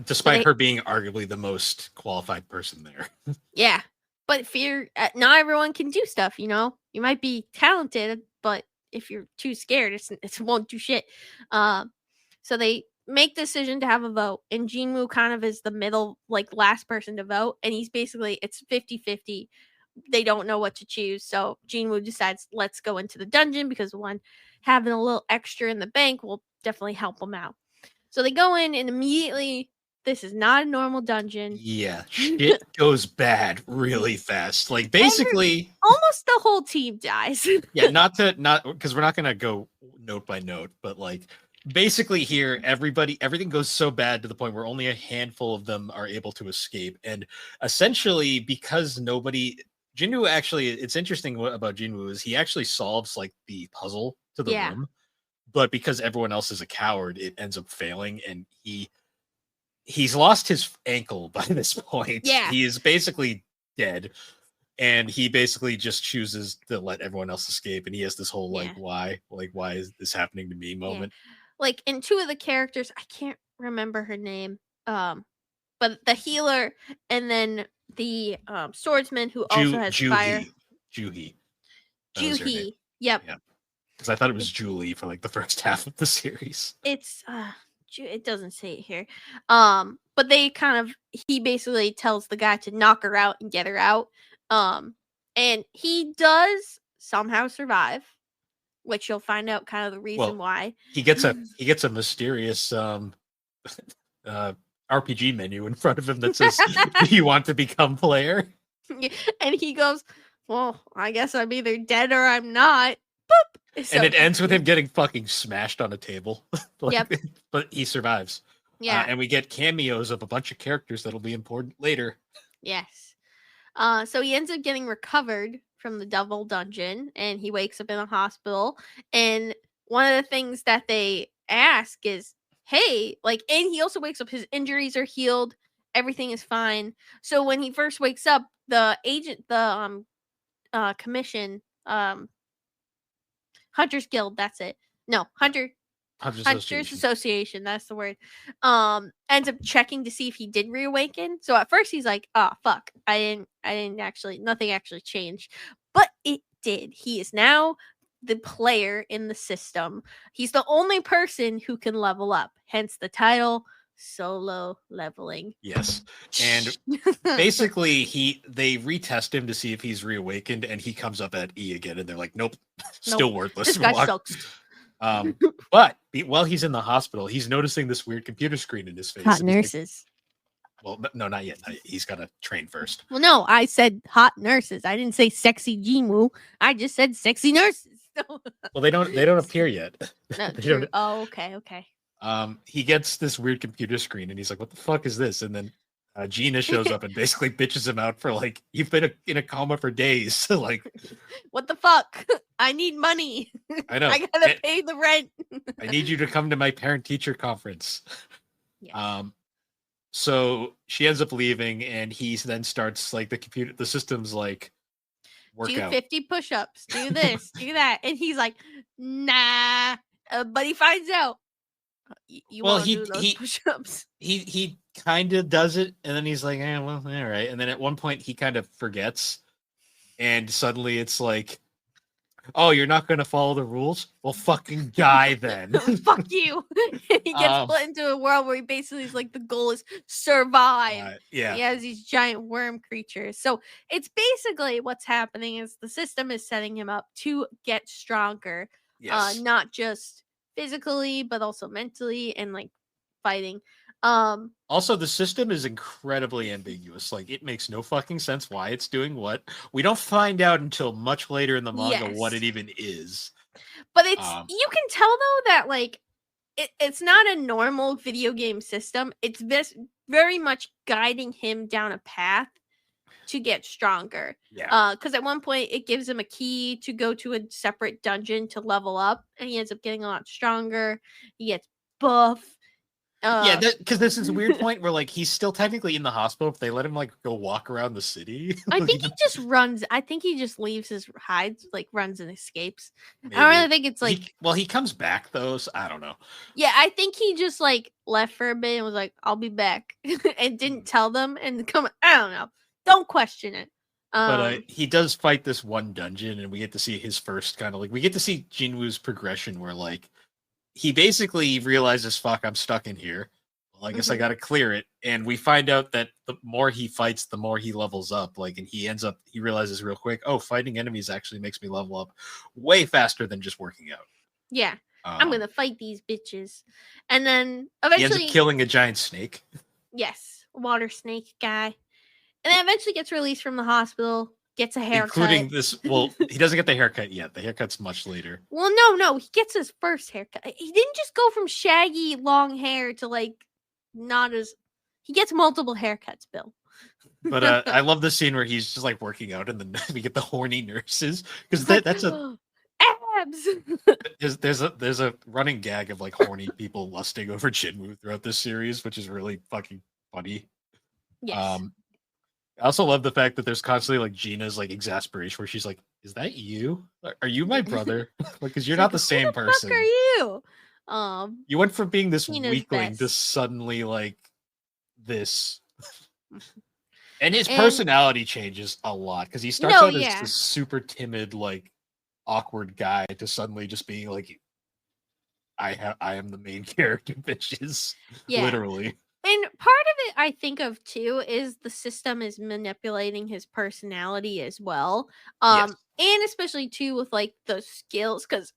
Despite her being arguably the most qualified person there. Yeah, but fear. Not everyone can do stuff. You know, you might be talented, but if you're too scared, it won't do shit. So they make the decision to have a vote, and Jinwoo kind of is the middle, like last person to vote, and he's basically it's 50-50. They don't know what to choose. So Jinwoo decides, let's go into the dungeon because one, having a little extra in the bank will definitely help them out. So they go in and immediately, this is not a normal dungeon. Yeah, shit goes bad really fast. Like basically almost the whole team dies. Yeah, not because we're not gonna go note by note, but like basically here everything goes so bad to the point where only a handful of them are able to escape. And essentially because Jinwoo actually, it's interesting about Jinwoo is he actually solves like the puzzle to the room, but because everyone else is a coward, it ends up failing, and he's lost his ankle by this point. Yeah, he is basically dead, and he basically just chooses to let everyone else escape. And he has this whole why is this happening to me moment. Like in two of the characters, I can't remember her name, but the healer and then the swordsman who also has fire. Juhi. Yep. Yeah. Because I thought it was Julie for like the first half of the series. It's it doesn't say it here. But he basically tells the guy to knock her out and get her out. And he does somehow survive, which you'll find out kind of the reason why. He gets a mysterious RPG menu in front of him that says, "Do you want to become player?" And he goes, "Well, I guess I'm either dead or I'm not." Boop. And it ends with him getting fucking smashed on a table. But he survives. Yeah. And we get cameos of a bunch of characters that'll be important later. Yes. So he ends up getting recovered from the double dungeon, and he wakes up in a hospital. And one of the things that they ask is, hey, like, and he also wakes up, his injuries are healed, everything is fine. So when he first wakes up, the commission, Hunters Guild, that's it. No, Hunters Association, that's the word. Ends up checking to see if he did reawaken. So at first he's like, "Oh fuck, I didn't actually, nothing actually changed," but it did. He is now the player in the system. He's the only person who can level up. Hence the title, solo leveling. Yes, and basically they retest him to see if he's reawakened, and he comes up at E again, and they're like, "Nope, still worthless." This guy sucks. But while he's in the hospital, he's noticing this weird computer screen in his face. Hot nurses. Well, no, not yet. He's got to train first. Well, no, I said hot nurses. I didn't say sexy Jinwoo. I just said sexy nurses. Well, they don't appear yet. No, They true. don't. Oh, okay. He gets this weird computer screen, and he's like, "What the fuck is this?" And then Gina shows up and basically bitches him out for like, "You've been in a coma for days." Like, what the fuck? I need money. I know. I gotta pay the rent. I need you to come to my parent-teacher conference. Yes. So she ends up leaving, and he then starts like the system's like workout. Do 50 push-ups. Do this. Do that. And he's like, nah. But he finds out. You want to do those push-ups? He kind of does it, and then he's like, well, all right. And then at one point, he kind of forgets, and suddenly it's like, oh, you're not going to follow the rules? Well, fucking die then. Fuck you. He gets put into a world where he basically is like, the goal is survive. Yeah. He has these giant worm creatures. So it's basically what's happening is the system is setting him up to get stronger. Yes. Not just physically, but also mentally and like fighting. Also, the system is incredibly ambiguous. Like, it makes no fucking sense why it's doing what. We don't find out until much later in the manga what it even is. But it's you can tell though that like it's not a normal video game system. It's very much guiding him down a path to get stronger. Yeah. Because at one point it gives him a key to go to a separate dungeon to level up, and he ends up getting a lot stronger. He gets buff. Yeah, because this is a weird point where like he's still technically in the hospital. If they let him like go walk around the city, I think he just runs. I think he just leaves his hides, like runs and escapes. Maybe. I don't really think it's like. He comes back though, so I don't know. Yeah, I think he just like left for a bit and was like, "I'll be back," and didn't tell them and come. I don't know. Don't question it. But he does fight this one dungeon, and we get to see his first kind of like we get to see Jinwoo's progression, where like he basically realizes, "Fuck, I'm stuck in here. Well, I guess I got to clear it." And we find out that the more he fights, the more he levels up. Like, and he realizes real quick, "Oh, fighting enemies actually makes me level up way faster than just working out." Yeah, I'm gonna fight these bitches, and then eventually he ends up killing a giant snake. Yes, water snake guy, and then eventually gets released from the hospital. Gets a haircut. Including this. Well, he doesn't get the haircut yet. The haircut's much later. Well, no. He gets his first haircut. He didn't just go from shaggy long hair to like not as. He gets multiple haircuts, Bill. But I love the scene where he's just like working out, and then we get the horny nurses because that's a abs. there's a running gag of like horny people lusting over Jinwoo throughout this series, which is really fucking funny. Yes. I also love the fact that there's constantly like Gina's like exasperation where she's like, "Is that you? Are you my brother? Like, because you're not the same person. Fuck are you? You went from being this Gina's weakling to best. suddenly like this." And his personality changes a lot because he starts out as this super timid, like awkward guy to suddenly just being like, I am the main character, bitches. Yeah. Literally. And part of it I think of too is the system is manipulating his personality as well. And especially too with like the skills, because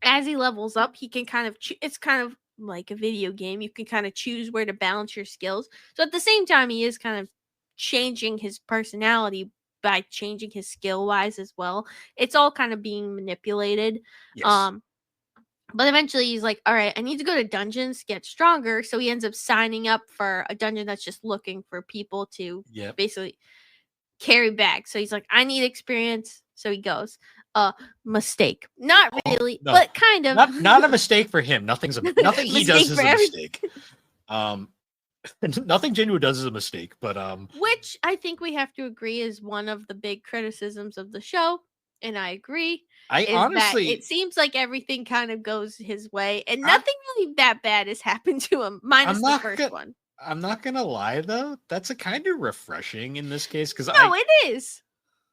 as he levels up, he can kind of it's kind of like a video game. You can kind of choose where to balance your skills. So at the same time, he is kind of changing his personality by changing his skill wise as well. It's all kind of being manipulated. Yes. But eventually he's like, all right, I need to go to dungeons to get stronger. So he ends up signing up for a dungeon that's just looking for people to basically carry bags. So he's like, I need experience. So he goes. Mistake. Not really, no. But kind of. Not a mistake for him. Nothing he does is a mistake. Nothing Jinwoo does is a mistake, but which I think we have to agree is one of the big criticisms of the show. And I agree. Honestly, it seems like everything kind of goes his way, and nothing really that bad has happened to him, minus the first one. I'm not gonna lie though, that's a kind of refreshing in this case because it is.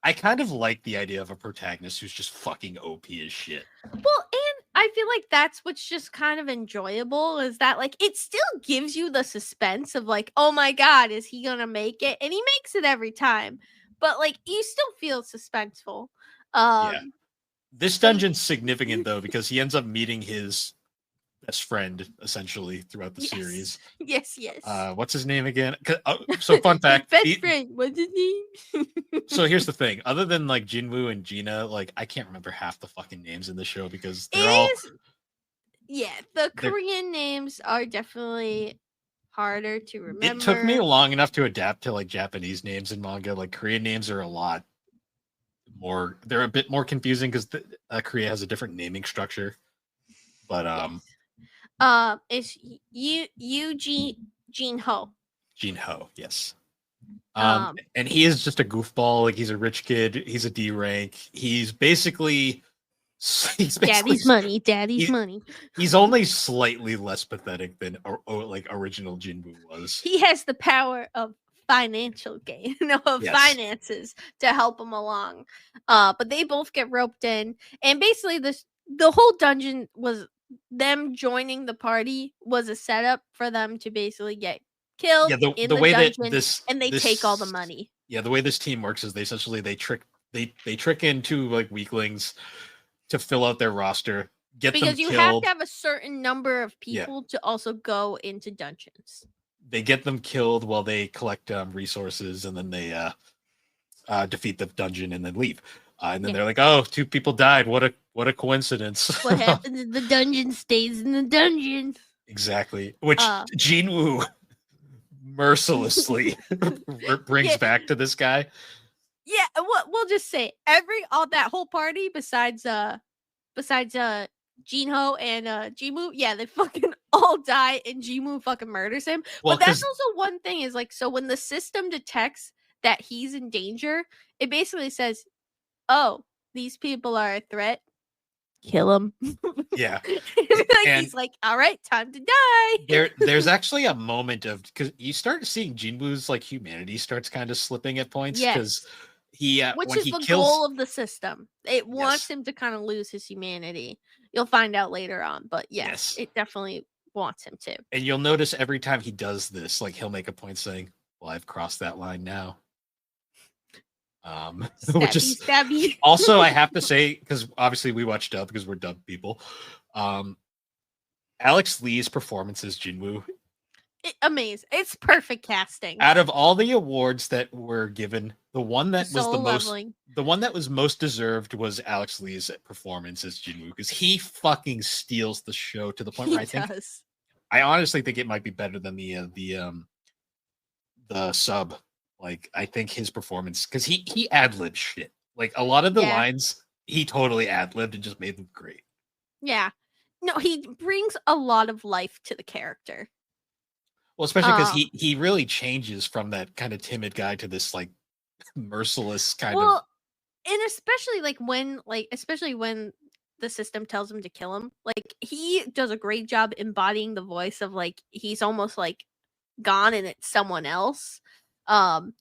I kind of like the idea of a protagonist who's just fucking OP as shit. Well, and I feel like that's what's just kind of enjoyable is that like it still gives you the suspense of like, oh my god, is he gonna make it? And he makes it every time, but like you still feel suspenseful. This dungeon's significant though because he ends up meeting his best friend essentially throughout the Yes. series. Yes, yes. What's his name again? So fun fact. Best friend, what's his name? So here's the thing. Other than like Jinwoo and Gina, like I can't remember half the fucking names in the show because It they're all is, yeah, the they're Korean names are definitely harder to it took me remember. long enough to adapt to like Japanese names in manga. Like Korean names are a lot more. They're a bit more confusing because Korea has a different naming structure. But Yes. It's Jin Ho. Jin Ho, yes. Um, And he is just a goofball. Like he's a rich kid. He's a D rank. He's basically Daddy's money, Daddy's he, money. he's only slightly less pathetic than like original Jinwoo was. He has the power of financial gain, of Yes. finances to help him along. But they both get roped in, and basically the whole dungeon was them joining the party was a setup for them to basically get killed Yeah, in the the way that dungeon, and they take all the money. Yeah, the way this team works is they trick into like weaklings to fill out their roster, get them Because you have killed. to have a certain number of Yeah. people to also go into dungeons. They get them killed while they collect resources, and then they defeat the dungeon and then leave. And then they're like, "Oh, 2 people died. What a coincidence!" What happens in the dungeon stays in the dungeon. Exactly. Which Jinwoo mercilessly brings back to this guy. Yeah, we'll just say all that whole party besides Jinho and Jimu, yeah, they fucking all die and Jimu fucking murders him. Well, but that's also one thing is like, so when the system detects that he's in danger, it basically says, "Oh, these people are a threat. Kill him." Yeah. He's like, "All right, time to die." There's actually a moment of because you start seeing Jinwoo's like humanity starts kind of slipping at points because he which when is he the kills goal of the system. It wants him to kind of lose his humanity. You'll find out later on, but yes, it definitely wants him to. And you'll notice every time he does this, like he'll make a point saying, "Well, I've crossed that line now." Which is stabby. Also, I have to say, because obviously we watch dub because we're dub people. Alex Lee's performance as Jinwoo, amazing. It's perfect casting. Out of all the awards that were given, the one that was the one that was most deserved was Alex Lee's performance as Jinwoo because he fucking steals the show to the point where I honestly think it might be better than the sub. Like I think his performance because he ad-libbed shit. Like a lot of the lines he totally ad-libbed and just made them great. Yeah. No, he brings a lot of life to the character. Well, especially because he really changes from that kind of timid guy to this like merciless kind of. And especially when the system tells him to kill him, like he does a great job embodying the voice of like he's almost like gone and it's someone else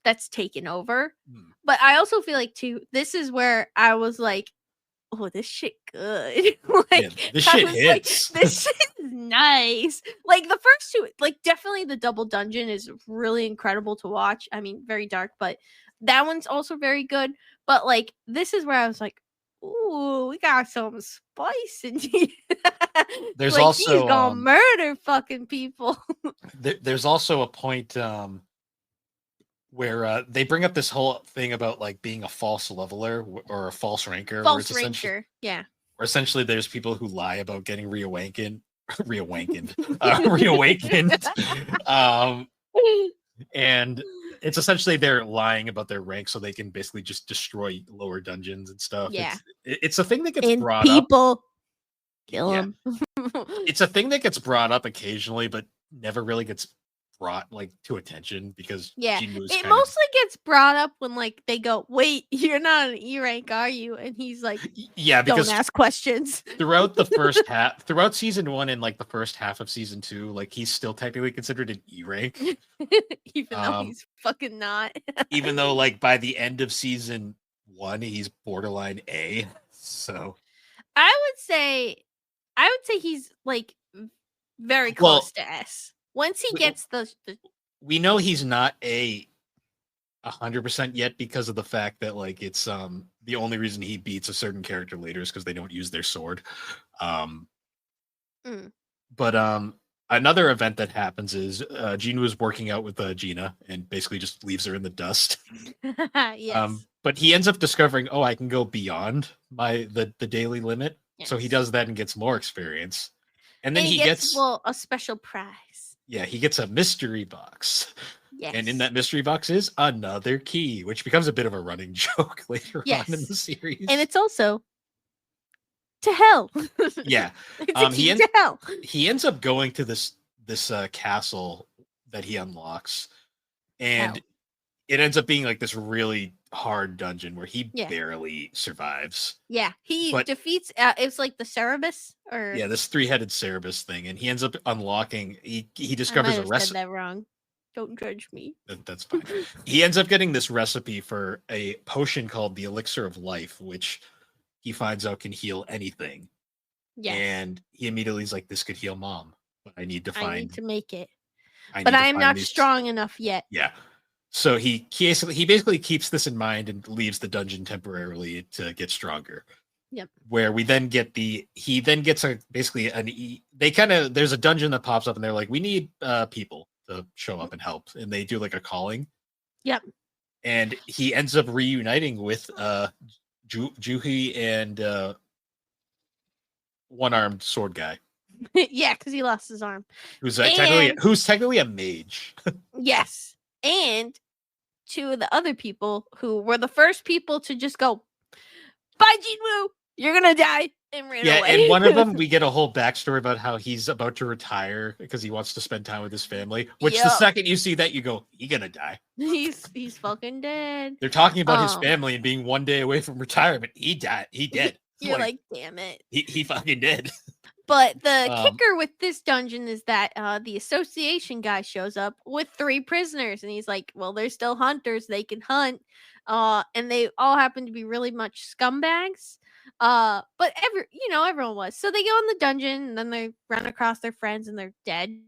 that's taken over. But I also feel like too, this is where I was like, oh, this shit good. This shit hits. Like, this shit is nice. Like the first two, like definitely the double dungeon is really incredible to watch. I mean, very dark, but that one's also very good. But like this is where I was like, ooh, we got some spice in here. There's like, also he's gonna murder fucking people. There's also a point where they bring up this whole thing about like being a false leveler or a false ranker. False ranker, yeah. Where essentially there's people who lie about getting reawakened. And it's essentially they're lying about their rank so they can basically just destroy lower dungeons and stuff. Yeah. It's a thing that gets brought people up. Kill him. It's a thing that gets brought up occasionally, but never really gets brought like to attention because it mostly gets brought up when like they go, "Wait, you're not an E rank, are you?" And he's like, because don't ask questions. Throughout season 1 and like the first half of season 2, like he's still technically considered an E rank, even though he's fucking not. Even though like by the end of season 1, he's borderline A. So I would say he's like very close to S. Once he gets the we know he's not 100% yet because of the fact that like it's the only reason he beats a certain character later is because they don't use their sword. But another event that happens is Jinwoo is working out with Gina and basically just leaves her in the dust. Yes. But he ends up discovering, oh, I can go beyond the daily limit. So he Yes. does that and gets more experience. And then And he he gets, gets, well, a special prize. yeah, he gets a mystery box. And in Yes. that mystery box is another key, which becomes a bit of a running joke later on in Yes. the series. And it's also to hell. Yeah. It's a He key to hell. ends up going to this castle that he unlocks, and Hell. it ends up being like this really hard dungeon where he Yeah. barely survives. Yeah. He But defeats it's like the Cerebus or yeah, this three-headed Cerebus thing, and he ends up unlocking. He I might discovers a have said recipe. that wrong. Don't judge me. That's fine. He ends up getting this recipe for a potion called the Elixir of Life, which he finds out can heal anything. Yes. And he immediately is like, "This could heal Mom, but I need to I need to make it. But I am not strong enough yet. Yeah. So he basically keeps this in mind and leaves the dungeon temporarily to get stronger. Yep. Where we then get he then gets there's a dungeon that pops up and they're like, we need people to show up and help, and they do like a calling. Yep. And he ends up reuniting with Juhi and one-armed sword guy. Yeah, because he lost his arm. Who's technically a mage. Yes. And two of the other people who were the first people to just go, bye, Jinwoo, you're gonna die, and ran away. And one of them, we get a whole backstory about how he's about to retire because he wants to spend time with his family. Which the second you see that, you go, he's gonna die. He's fucking dead. They're talking about his family and being one day away from retirement. He died. He dead. You're like, damn it. He fucking did. But the kicker with this dungeon is that the association guy shows up with 3 prisoners, and he's like, well, they're still hunters. They can hunt. And they all happen to be really much scumbags. But everyone was. So they go in the dungeon, and then they run across their friends, and they're dead.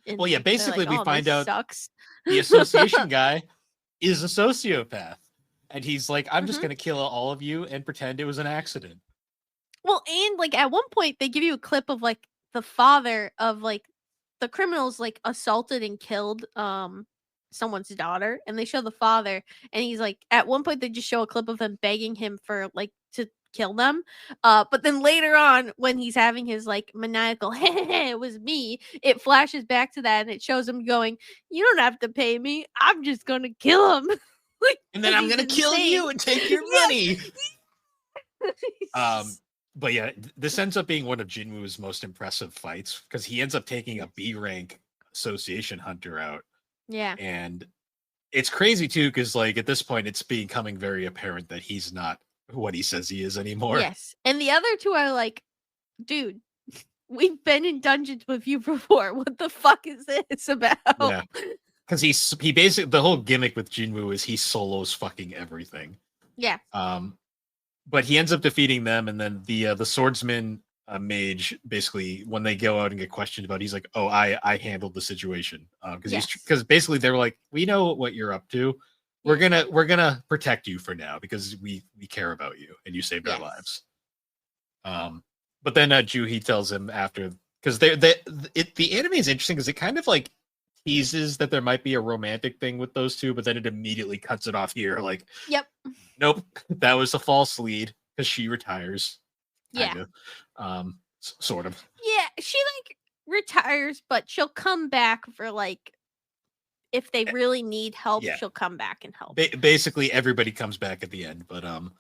And well, yeah, basically like, we find out sucks. The association guy is a sociopath. And he's like, I'm just going to kill all of you and pretend it was an accident. Well, and like at one point they give you a clip of like the father of like the criminals like assaulted and killed someone's daughter, and they show the father, and he's like, at one point they just show a clip of him begging him for like to kill them, but then later on when he's having his like maniacal it was me, it flashes back to that and it shows him going, you don't have to pay me, I'm just gonna kill him. Like, and then I'm gonna kill you and take your money. But yeah, this ends up being one of Jinwoo's most impressive fights because he ends up taking a B rank association hunter out. Yeah. And it's crazy too, because like at this point it's becoming very apparent that he's not what he says he is anymore. Yes. And the other two are like, dude, we've been in dungeons with you before. What the fuck is this about? Yeah. Because he basically, the whole gimmick with Jinwoo is he solos fucking everything. Yeah. But he ends up defeating them, and then the swordsman mage, basically when they go out and get questioned about it, he's like, oh, I handled the situation. Because basically they were like, we know what you're up to. We're gonna protect you for now because we care about you and you saved our lives. But then Juhi tells him after, because the anime is interesting because it kind of like teases that there might be a romantic thing with those two, but then it immediately cuts it off here. Like, yep, nope, that was a false lead because she retires. Yeah, sort of. Yeah, she like retires, but she'll come back for like if they really need help. She'll come back and help. Basically, everybody comes back at the end, but and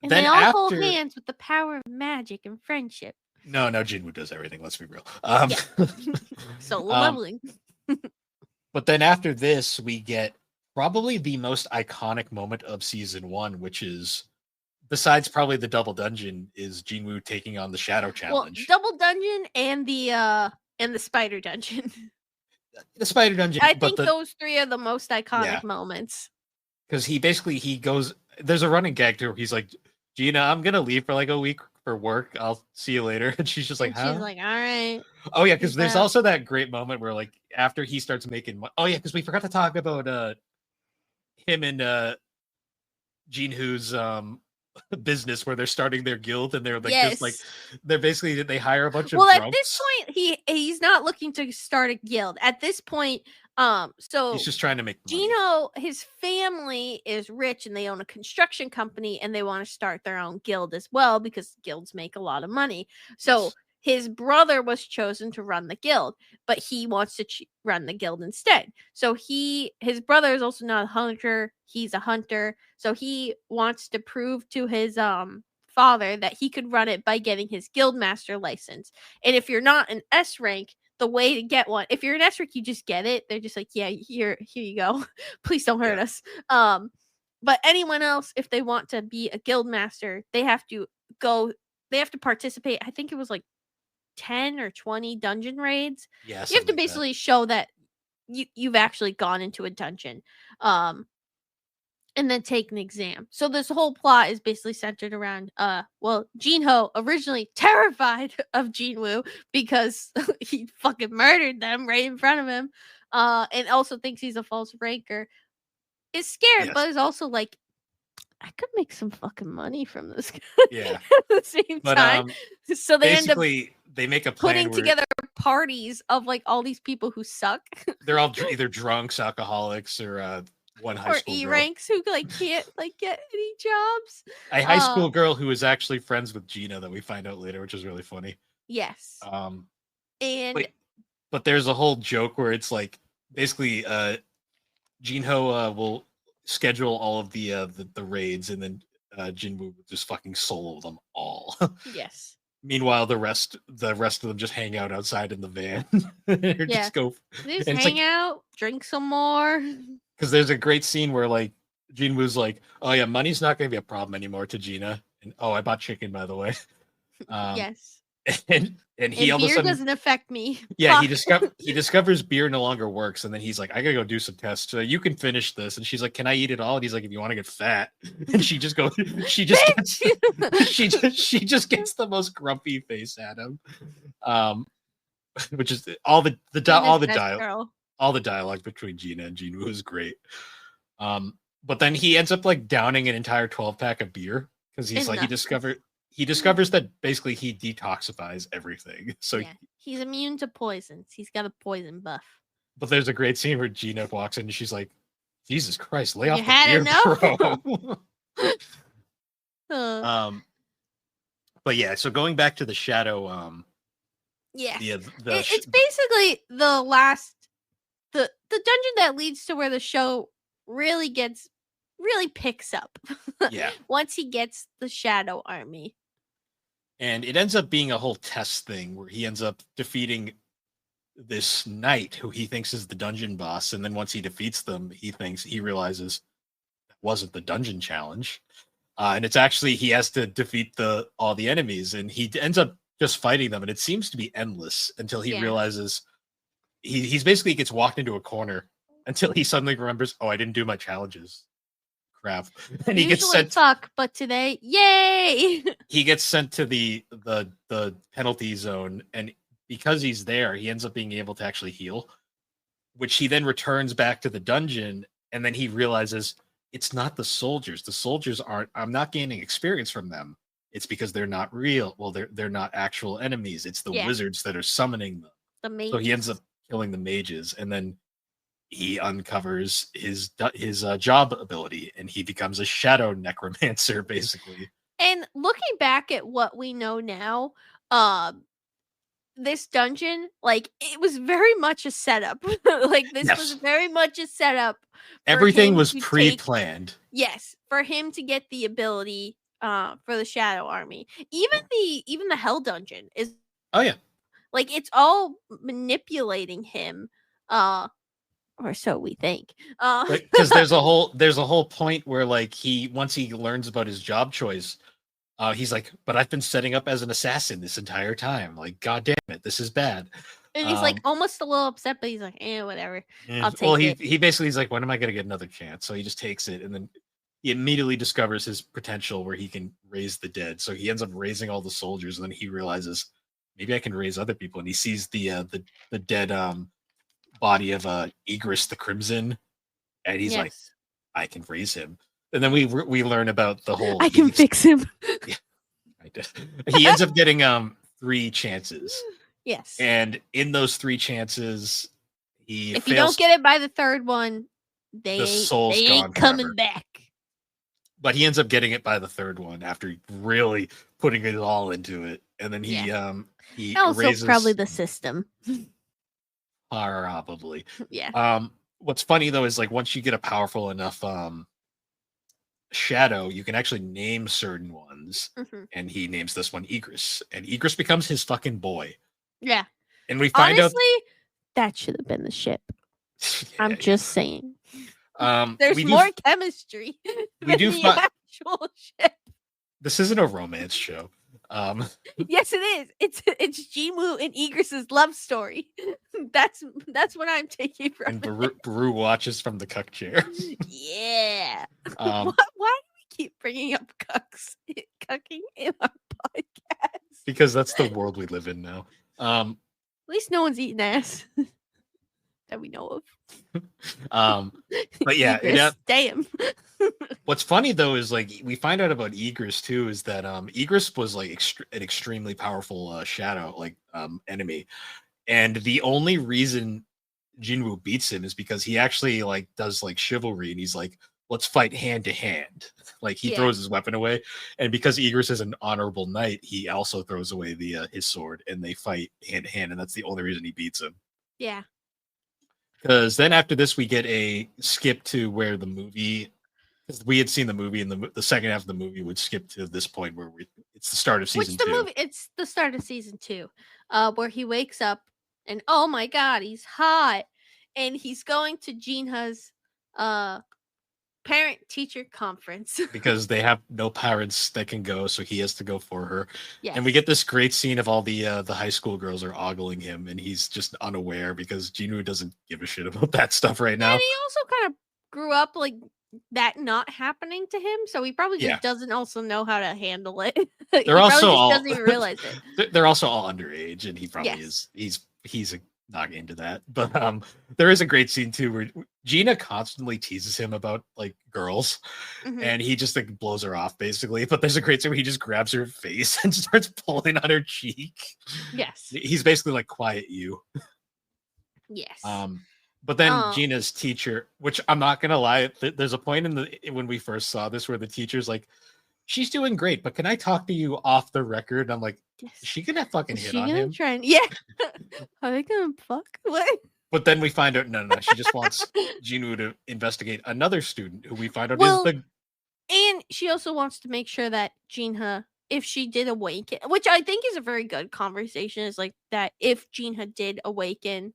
then they all hold hands with the power of magic and friendship. No, Jinwoo does everything. Let's be real. Solo leveling. But then after this, we get probably the most iconic moment of season 1, which is, besides probably the double dungeon, is Jinwoo taking on the Shadow Challenge. Well, double dungeon and the spider dungeon. The spider dungeon. I think those 3 are the most iconic moments. Because he goes. There's a running gag too where he's like, Gina, I'm gonna leave for like a week for work. I'll see you later. And she's just like, huh? She's like, all right. Oh yeah, because there's also that great moment where like after he starts making money. Oh yeah, because we forgot to talk about him and Jinwoo's business where they're starting their guild and they're like just like Yes. they're basically they hire a bunch of Well, at this drunks. point, he's not looking to start a guild. At this point, He's so just trying to make money. Gino, his family is rich and they own a construction company and they want to start their own guild as well because guilds make a lot of money. So Yes. his brother was chosen to run the guild, but he wants to run the guild instead. So his brother is also not a hunter, he's a hunter. So he wants to prove to his father that he could run it by getting his guild master license. And if you're not an S rank, the way to get one, if you're an S rank, you just get it. They're just like, yeah, here you go. Please don't hurt Yeah. us. But anyone else, if they want to be a guild master, they have to participate. I think it was like 10 or 20 dungeon raids. Yeah, You have something to like that. basically show that you've actually gone into a dungeon. And then take an exam. So this whole plot is basically centered around Jinho, originally terrified of Jinwoo because he fucking murdered them right in front of him. And also thinks he's a false ranker. Is scared, Yes. but is also like, I could make some fucking money from this guy Yeah. at the same But time. So they end up basically they make a plan putting where together parties of like all these people who suck. they're all either drunks, alcoholics, or one high Or school E girl. ranks who like can't like get any jobs. A high school girl who is actually friends with Gina that we find out later, which is really funny. Yes. Um And but there's a whole joke where it's like basically Jinho will schedule all of the raids and then Jinwoo will just fucking solo them all. yes. Meanwhile, the rest of them just hang out outside in the van. Or Yeah. just go. Just And it's hang like out, drink some more. because there's a great scene where like Jinwoo's like, "Oh yeah, money's not going to be a problem anymore to Gina." And oh, I bought chicken by the way. Um, Yes. and he And all of a beer sudden, doesn't affect me. yeah, Fuck. he discovers beer no longer works, and then he's like, "I gotta go do some tests. So you can finish this." And she's like, "Can I eat it all?" And he's like, "If you want to get fat." And she just goes, she just gets, she just gets the most grumpy face at him, which is all the Girl. all the dialogue between Gina and Jinwoo is great. But then he ends up like downing an entire 12-pack of beer because he's like he discovers that basically he detoxifies everything. So yeah, he's immune to poisons. He's got a poison buff. But there's a great scene where Gina walks in and she's like, "Jesus Christ, lay off You the had beer, enough? bro." But yeah, so going back to the shadow, yes. the It's basically the dungeon that leads to where the show really picks up. yeah, Once he gets the shadow army. and it ends up being a whole test thing where he ends up defeating this knight who he thinks is the dungeon boss, and then once he defeats them, he realizes that wasn't the dungeon challenge, and it's actually he has to defeat all the enemies, and he ends up just fighting them, and it seems to be endless until he realizes he's basically gets walked into a corner until he suddenly remembers, oh, I didn't do my challenges. Crap. And he gets sent but today, yay! He gets sent to the penalty zone, and because he's there, he ends up being able to actually heal, which he then returns back to the dungeon, and then he realizes it's not the soldiers. The soldiers aren't, I'm not gaining experience from them. It's because they're not real. Well, they're not actual enemies. It's the wizards that are summoning them. The mages. So he ends up killing the mages, and then he uncovers his job ability, and he becomes a shadow necromancer, basically. And looking back at what we know now, this dungeon, like, it was very much a setup. Like, this was very much a setup. Everything was pre-planned. Yes, for him to get the ability for the shadow army. Even the hell dungeon is. Oh yeah. Like, it's all manipulating him. Or so we think. Because there's a whole point where like once he learns about his job choice, he's like, but I've been setting up as an assassin this entire time. Like, god damn it, this is bad. And he's like almost a little upset, but he's like, whatever. I'll take it. He basically is like, when am I gonna get another chance? So he just takes it, and then he immediately discovers his potential where he can raise the dead. So he ends up raising all the soldiers, and then he realizes maybe I can raise other people, and he sees the dead body of Egris the Crimson, and he's like, I can raise him. And then we learn about the whole. I can fix him. Yeah, I did. He ends up getting 3 chances, Yes. and in those 3 chances, he If you fails. don't get it by the third one, The soul's they gone ain't coming forever. back. But he ends up getting it by the 3rd one after really putting it all into it, and then he Also, erases. probably the system. Probably. Yeah. What's funny though is like once you get a powerful enough shadow, you can actually name certain ones, Mm-hmm. and he names this one Egris, and Egris becomes his fucking boy. Yeah. And we find Honestly, that should have been the ship. out. I'm just saying. There's we more chemistry we than do the actual ship. This isn't a romance show. Yes, it is. It's Jimu and Egris's love story. That's what I'm taking from And it. Baru watches from the cuck chair. Yeah. Um, Why do we keep bringing up cucking in our podcast? because that's the world we live in now. At least no one's eating ass that we know of. But yeah, Egris, damn. What's funny though is like we find out about Egris too is that Egris was like an extremely powerful shadow like enemy, and the only reason Jinwoo beats him is because he actually like does like chivalry, and he's like, let's fight hand to hand. Like he throws his weapon away, and because Egris is an honorable knight, he also throws away the his sword, and they fight hand to hand, and that's the only reason he beats him. Yeah. Because then after this, we get a skip to where the movie, because we had seen the movie, and the second half of the movie would skip to this point where it's the start of season 2. Movie? It's the start of season 2, where he wakes up and oh my god, he's hot, and he's going to Jinha's parent teacher conference because they have no parents that can go, so he has to go for her. Yes. And we get this great scene of all the high school girls are ogling him, and he's just unaware because Jinwoo doesn't give a shit about that stuff right now. And he also kind of grew up like that not happening to him, so he probably just doesn't also know how to handle it. They're also all doesn't even realize it. They're also all underage, and he probably is. He's not into that. But there is a great scene too where Gina constantly teases him about like girls, and he just like blows her off basically. But there's a great scene where he just grabs her face and starts pulling on her cheek. Yes. He's basically like, quiet you. Yes. But then Gina's teacher, which I'm not gonna lie, there's a point when we first saw this where the teacher's like, she's doing great, but can I talk to you off the record? And I'm like, is she gonna fucking hit on him? Are they gonna fuck? What? But then we find out, no, she just wants Jinwoo to investigate another student who we find out is the. And she also wants to make sure that Jinha, if she did awaken, which I think is a very good conversation, is like that if Jinha did awaken,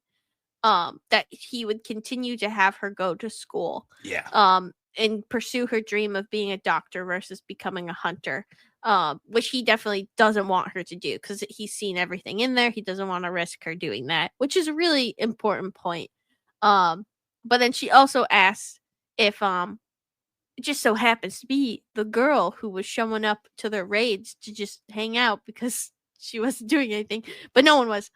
that he would continue to have her go to school. Yeah. And pursue her dream of being a doctor versus becoming a hunter. Which he definitely doesn't want her to do because he's seen everything in there. He doesn't want to risk her doing that, which is a really important point. But then she also asks if it just so happens to be the girl who was showing up to their raids to just hang out because she wasn't doing anything, but no one was.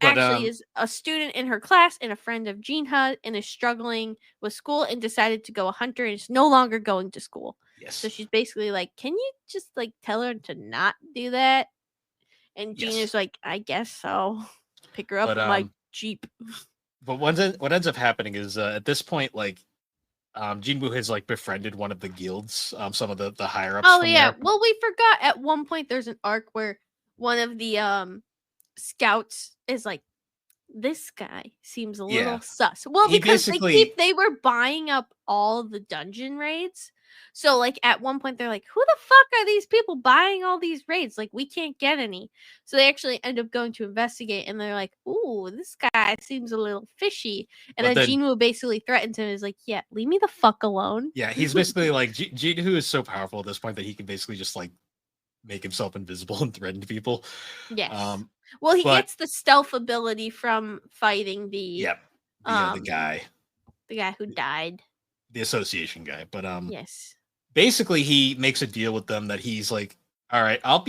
Actually is a student in her class and a friend of Jinha and is struggling with school and decided to go a hunter and is no longer going to school. Yes. So she's basically like, can you just like tell her to not do that? And Gina's like, I guess so. Pick her up in my Jeep. But what ends up happening is at this point, like, Jinwoo has like befriended one of the guilds, some of the higher ups. Oh yeah. There. Well, we forgot at one point there's an arc where one of the scouts is like, this guy seems a little sus. Well, because they were buying up all the dungeon raids. So like at one point they're like, who the fuck are these people buying all these raids? Like we can't get any. So they actually end up going to investigate and they're like, ooh, this guy seems a little fishy. And then Jinwoo basically threatens him and is like, yeah, leave me the fuck alone. Yeah, he's basically like Jinwoo is so powerful at this point that he can basically just like make himself invisible and threaten people. Yes. Well, he gets the stealth ability from fighting the guy who died, the association guy. But yes, basically he makes a deal with them that he's like, all right, I'll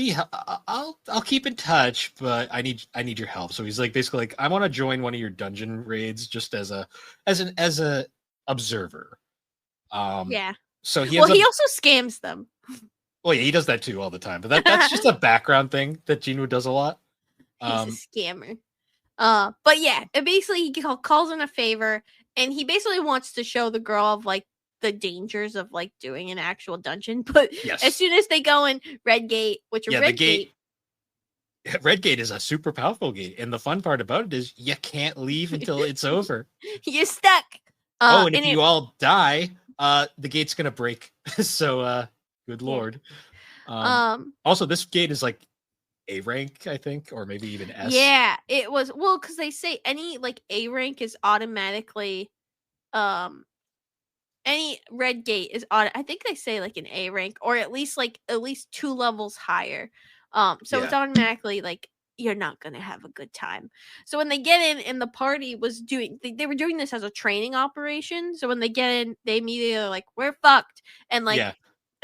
keep in touch, but I need your help. So he's like basically like, I want to join one of your dungeon raids just as an observer. Yeah. So he Well, ends up. he also scams them. Well, yeah, he does that too all the time. But that's just a background thing that Jinwoo does a lot. He's a Um, scammer. But yeah, it basically he calls in a favor, and he basically wants to show the girl of like the dangers of like doing an actual dungeon. But as yes. soon as they go in Red Gate, which a Yeah, the Red gate. Gate, Red Gate is a super powerful gate, and the fun part about it is you can't leave until it's over. you're stuck. Oh, and if And you it all die, the gate's gonna break. So, good yeah. lord. Um Also, this gate is like A rank, I think, or maybe even S. yeah, it was well because they say any like A rank is automatically um any red gate is on I think they say like an A rank or at least 2 levels higher. So it's Yeah, automatically like you're not gonna have a good time. So when they get in and the party was doing they were doing this as a training operation. So when they get in, they immediately are like, we're fucked. And like yeah,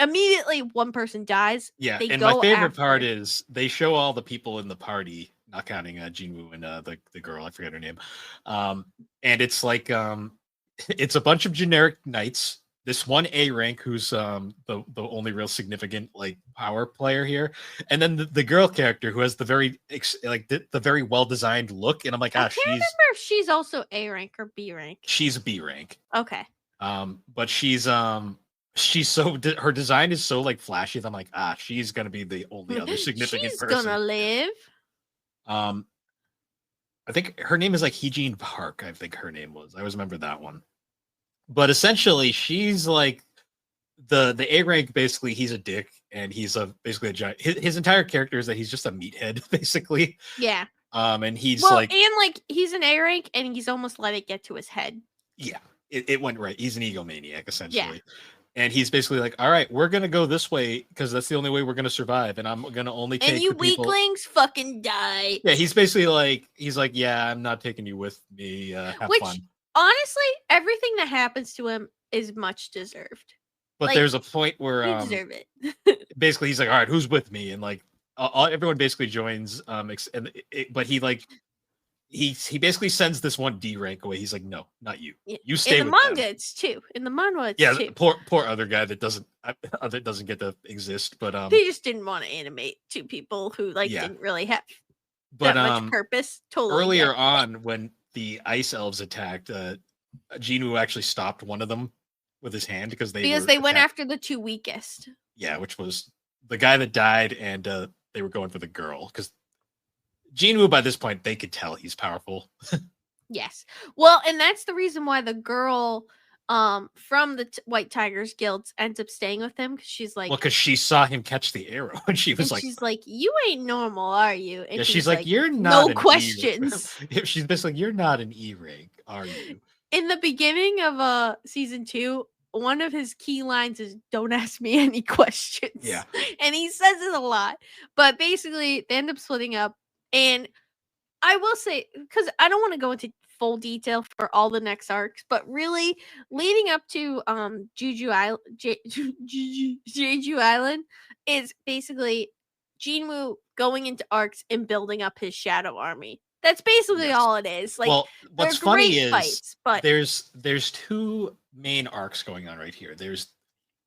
immediately one person dies, yeah. they And my go favorite part after. is they show all the people in the party, not counting Jinwoo and the girl, I forget her name. Um, and it's like it's a bunch of generic knights. This one A rank, who's the only real significant like power player here, and then the girl character who has the very the very well designed look, and I'm like, I ah, can't remember if she's also A rank or B rank. she's B rank. Okay. But she's so her design is so like flashy that I'm like, ah, she's gonna be the only other significant She's gonna person. live. Um, I think her name is like Heejin Park. I think her name was. I always remember that one. But essentially, she's like the A rank. Basically, he's a dick, and he's a basically a giant. His entire character is that he's just a meathead, basically. Yeah. And he's Well, like, and like he's an A rank and he's almost let it get to his head. yeah, it went right. He's an egomaniac, Yeah. essentially. And he's basically like, all right, we're gonna go this way because that's the only way we're gonna survive, and I'm gonna only And take you the people. weaklings fucking die. Yeah, he's basically like, he's like, yeah, I'm not taking you with me. Have Which fun. honestly, everything that happens to him is much deserved. But Like there's a point where you deserve it. basically he's like, all right, who's with me? And like, everyone basically joins. But he like he basically sends this one D rank away. He's like, no, not you. Yeah. You In stay the with them. manga, it's two. In the manhwa, it's Yeah, two. poor other guy that doesn't get to exist. But They just didn't want to animate two people who like yeah, didn't really have but that much purpose. Totally earlier get. on when the ice elves attacked, Jinwoo actually stopped one of them with his hand because they Because were they went attacked. after the two weakest. Yeah, which was the guy that died, and they were going for the girl because Jinwoo by this point they could tell he's powerful. Yes. Well, and that's the reason why the girl from the White Tigers Guilds ends up staying with him because she's like Well, because she saw him catch the arrow, and she was and like, she's like, "You ain't normal, are you?" And yeah, she's he's like, like, you're not "No an questions." E. She's basically, you're not an E rank, are you? In the beginning of season 2, one of his key lines is "Don't ask me any questions." Yeah. And he says it a lot. But basically, they end up splitting up, and I will say, because I don't want to go into full detail for all the next arcs, but really leading up to Juju Island, Jeju Island is basically Jinwoo going into arcs and building up his shadow army. That's basically Yes. all it is. Like Well, they're what's great funny is fights, but there's two main arcs going on right here. There's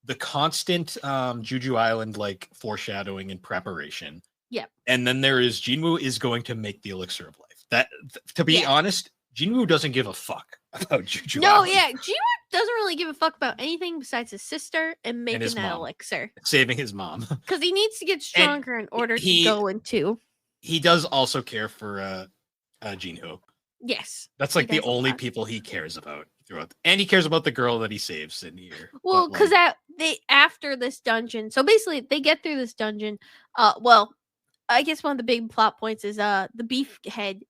the constant Juju Island like foreshadowing and preparation. yeah, And then there is Jinwoo is going to make the elixir of life. To be yes. honest, Jinwoo doesn't give a fuck about Juju No, Island. yeah, Jinwoo doesn't really give a fuck about anything besides his sister and making his that mom. elixir. Saving his mom. Because he needs to get stronger in order to go into. He does also care for Jinho. Yes. That's like the only people he cares about throughout, and he cares about the girl that he saves in here. Well, because they after this dungeon, so basically they get through this dungeon. Well, I guess one of the big plot points is the beef head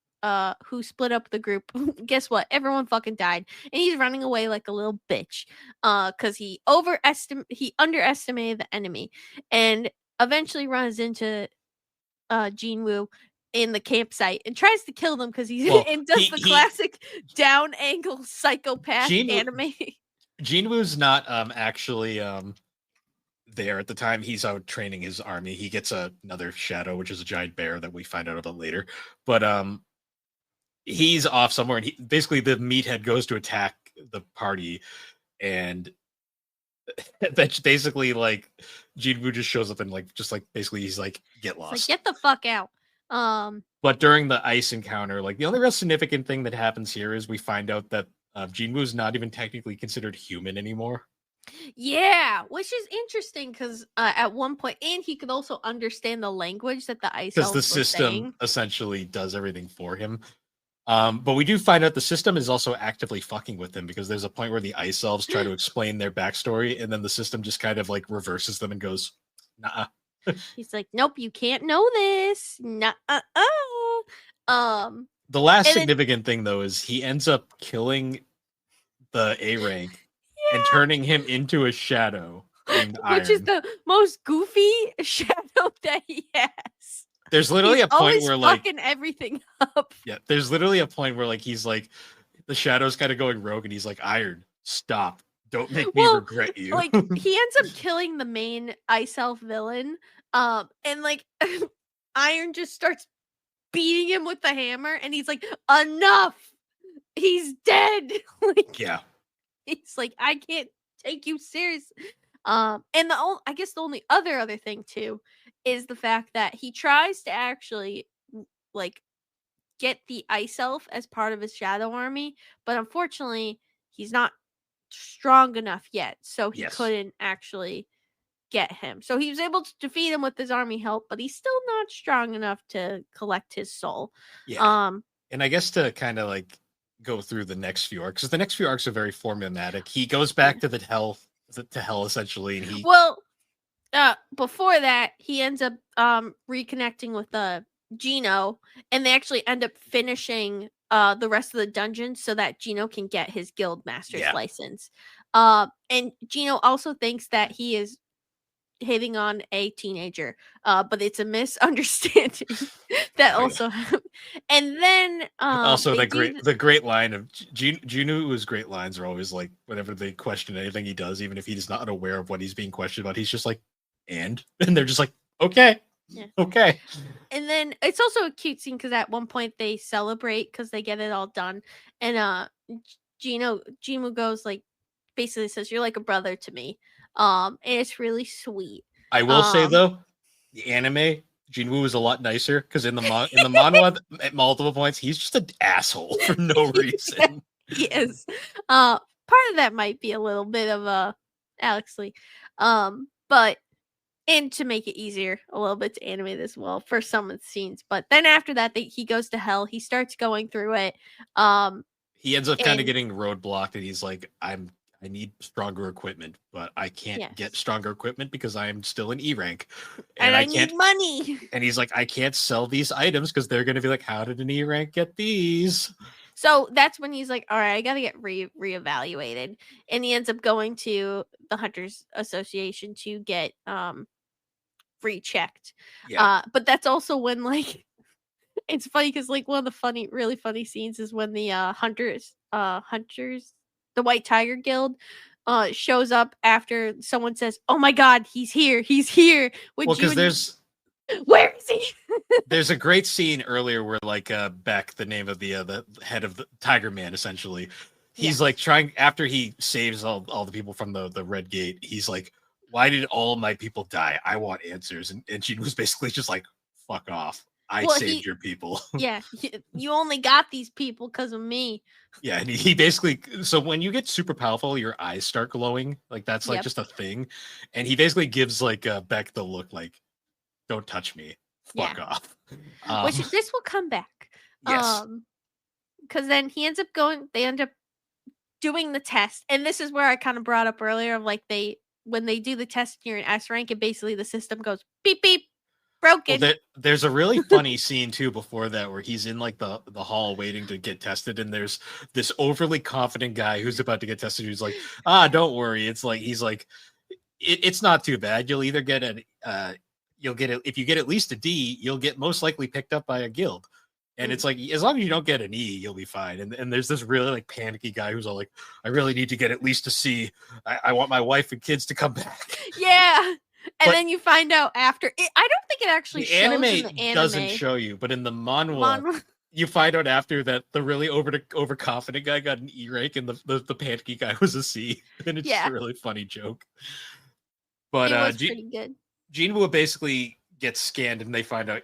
who split up the group. Guess what? Everyone fucking died, and he's running away like a little bitch. Because he underestimated the enemy, and eventually runs into Jinwoo in the campsite and tries to kill them because he's and does the classic down angle psychopath anime. Jinwoo's not actually there at the time. He's out training his army. He gets another shadow, which is a giant bear that we find out about later. But he's off somewhere, and basically the meathead goes to attack the party, and That's basically like Jinwoo just shows up and basically he's like, get It's like, lost. get the fuck out. But during the ice encounter, like the only real significant thing that happens here is we find out that Jinwoo's not even technically considered human anymore. Yeah, which is interesting because at one point, and he could also understand the language that the ice Because the elves were system saying. essentially does everything for him. But we do find out the system is also actively fucking with him because there's a point where the ice elves try to explain their backstory, and then the system just kind of like reverses them and goes, nah. He's like, nope, you can't know this. Nah, The last and then significant thing though is he ends up killing the A rank and yeah, turning him into a shadow named which is Iron. the most goofy shadow that he has. There's literally He's a point always where fucking everything up. yeah, there's literally a point where he's like the shadow's kind of going rogue and he's like, Iron, stop. Don't make me Well, regret you. like he ends up killing the main ice elf villain. And like Iron just starts beating him with the hammer, and he's like, enough. He's dead. Like Yeah. he's like, I can't take you serious. And I guess the only other thing too is the fact that he tries to actually like get the ice elf as part of his shadow army, but unfortunately he's not strong enough yet, so he Yes. couldn't actually get him. So he was able to defeat him with his army help, but he's still not strong enough to collect his soul. Yeah. Um And I guess to kind of go through the next few arcs, because the next few arcs are very formulatic. He goes back to hell essentially, and he well, before that, he ends up reconnecting with Gino, and they actually end up finishing the rest of the dungeon so that Gino can get his guild master's yeah. license. And Gino also thinks that he is hitting on a teenager, but it's a misunderstanding that Oh, yeah. also happened. And then Also, they do the great line of Junu's great lines are always like whenever they question anything he does, even if he's not aware of what he's being questioned about, he's just like, and they're just like, okay, yeah. okay. And then it's also a cute scene because at one point they celebrate because they get it all done, and Gino goes like, basically says, "You're like a brother to me," and it's really sweet. I will say Um, though, the anime Jinwoo is a lot nicer because in the manhwa at multiple points he's just an asshole for no yeah, reason. he is. Part of that might be a little bit of Alex Lee, but and to make it easier a little bit to animate as well for some of the scenes. But then after that, he goes to hell. He starts going through it. He ends up kind of And getting roadblocked, and he's like, I need stronger equipment, but I can't get yes, stronger equipment because I am still an E rank, and and I I can't." need money. And he's like, I can't sell these items because they're going to be like, how did an E rank get these? So that's when he's like, all right, I got to get reevaluated. And he ends up going to the Hunters Association to get rechecked. Yeah. But that's also when like it's funny because like one of the really funny scenes is when the hunters, the White Tiger Guild shows up after someone says, "Oh my god, he's here. He's here." Well, With you because and where is he? there's a great scene earlier where Beck, the name of the head of the Tiger Man, essentially, he's like Yes. trying after he saves all the people from the Red Gate. He's like, why did all my people die? I want answers. And she was basically just like, fuck off. I Well, saved your people. yeah, you only got these people because of me. Yeah, and he basically, so when you get super powerful, your eyes start glowing. Like that's like Yep. just a thing. And he basically gives Beck the look like, don't touch me. Yeah. Fuck off. Which this will come back. Yes. Because then he ends up going. They end up doing the test, and this is where I kind of brought up earlier of like when they do the test and you're in S rank, and basically the system goes beep beep Well, broken. there's a really funny scene too before that where he's in like the hall waiting to get tested, and there's this overly confident guy who's about to get tested who's like, don't worry. It's like he's like, it's not too bad. You'll either get you'll get it if you get at least a D, you'll get most likely picked up by a guild. And it's like as long as you don't get an E, you'll be fine. And there's this really like panicky guy who's all like, I really need to get at least a C. I want my wife and kids to come back. Yeah. And But then you find out after it, I don't think it actually the shows in anime the anime. doesn't show you, but in the manhwa, you find out after that the really overconfident guy got an E rank and the panicky guy was a C, and it's just Yeah, a really funny joke. But it was pretty good. Jinwoo basically gets scanned, and they find out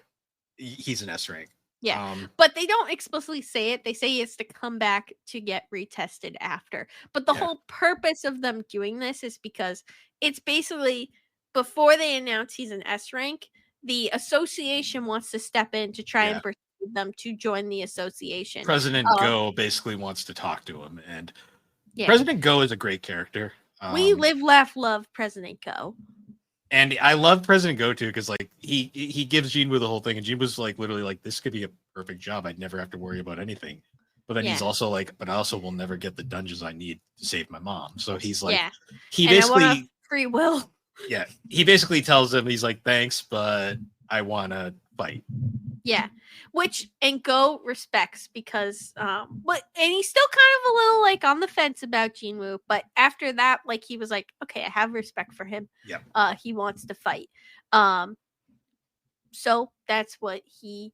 he's an S rank. Yeah, but they don't explicitly say it. They say he has to come back to get retested after. But the Yeah. whole purpose of them doing this is because it's basically before they announce he's an S rank, the association wants to step in to try and persuade them to join the association. President Go basically wants to talk to him, and Yeah. President Go is a great character. We live, laugh, love President Go. And I love President Go too, because like he gives Jinwoo the whole thing, and Jinwoo's like literally like, this could be a perfect job. I'd never have to worry about anything. But then he's also like, but I also will never get the dungeons I need to save my mom. So he's like, he and basically I want free will. Yeah, he basically tells him, he's like, thanks, but I want to fight. Yeah, and Go respects because and he's still kind of a little like on the fence about Jinwoo, but after that, like he was like, okay, I have respect for him. Yeah. He wants to fight. So that's what he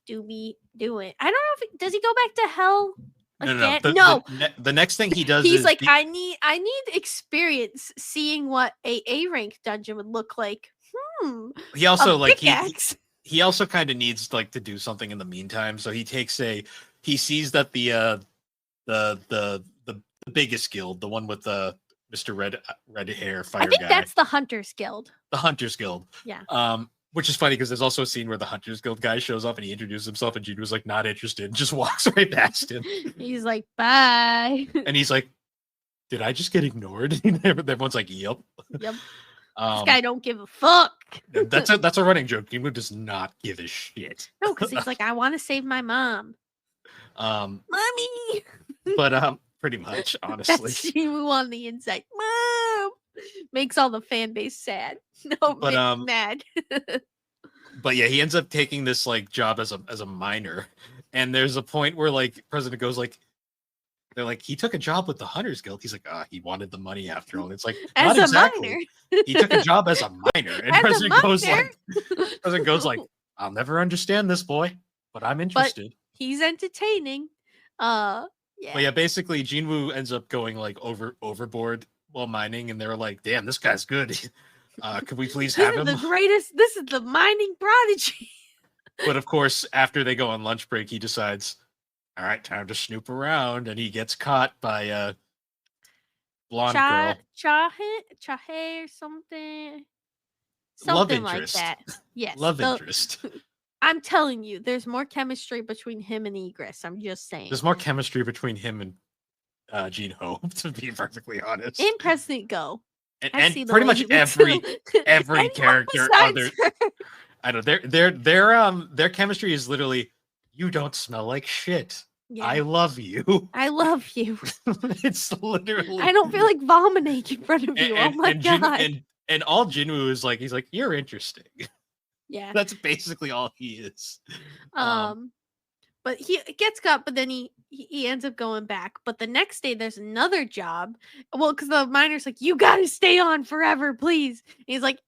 do be doing. I don't know if does he go back to hell? No. The next thing he does, he's like, I need experience seeing what a rank dungeon would look like. He also like he also kind of needs like to do something in the meantime. So he sees that the biggest guild, the one with the Mr. Red hair fire guy. I think that's the Hunters Guild. The Hunters Guild. Yeah. Which is funny because there's also a scene where the Hunters Guild guy shows up and he introduces himself, and Jude was like, not interested, and just walks right past him. He's like, bye. And he's like, did I just get ignored? And everyone's like, yep. Yep. This guy don't give a fuck. That's a running joke. Jinwoo does not give a shit. No, because he's like, I want to save my mom. Mommy. But pretty much, honestly. That's Jinwoo on the inside. Mom makes all the fan base sad. No, but mad. But yeah, he ends up taking this like job as a miner, and there's a point where like President Go's like, they're like, he took a job with the Hunters Guild. He's like, he wanted the money after all. And it's like, as not a exactly. Miner. He took a job as a miner, and President goes like, I'll never understand this boy, but I'm interested. But he's entertaining. Yeah. Well, yeah, basically Jinwoo ends up going like overboard while mining, and they're like, damn, this guy's good. Could we please have him? The greatest. This is the mining prodigy. But of course, after they go on lunch break, he decides, all right, time to snoop around, and he gets caught by a blonde girl. Chahe or something. Something like that. Yes. Love interest. I'm telling you, there's more chemistry between him and Egress. I'm just saying. There's more chemistry between him and Jin-Ho, to be perfectly honest. And President Go. And pretty much every character other. I know their chemistry is literally, you don't smell like shit. Yeah. I love you. I love you. It's literally. I don't feel like vomiting in front of you. Oh my god. And all Jinwoo is like, he's like, you're interesting. Yeah. That's basically all he is. But he gets cut, but then he ends up going back. But the next day, there's another job. Well, because the miner's like, you got to stay on forever, please. And he's like,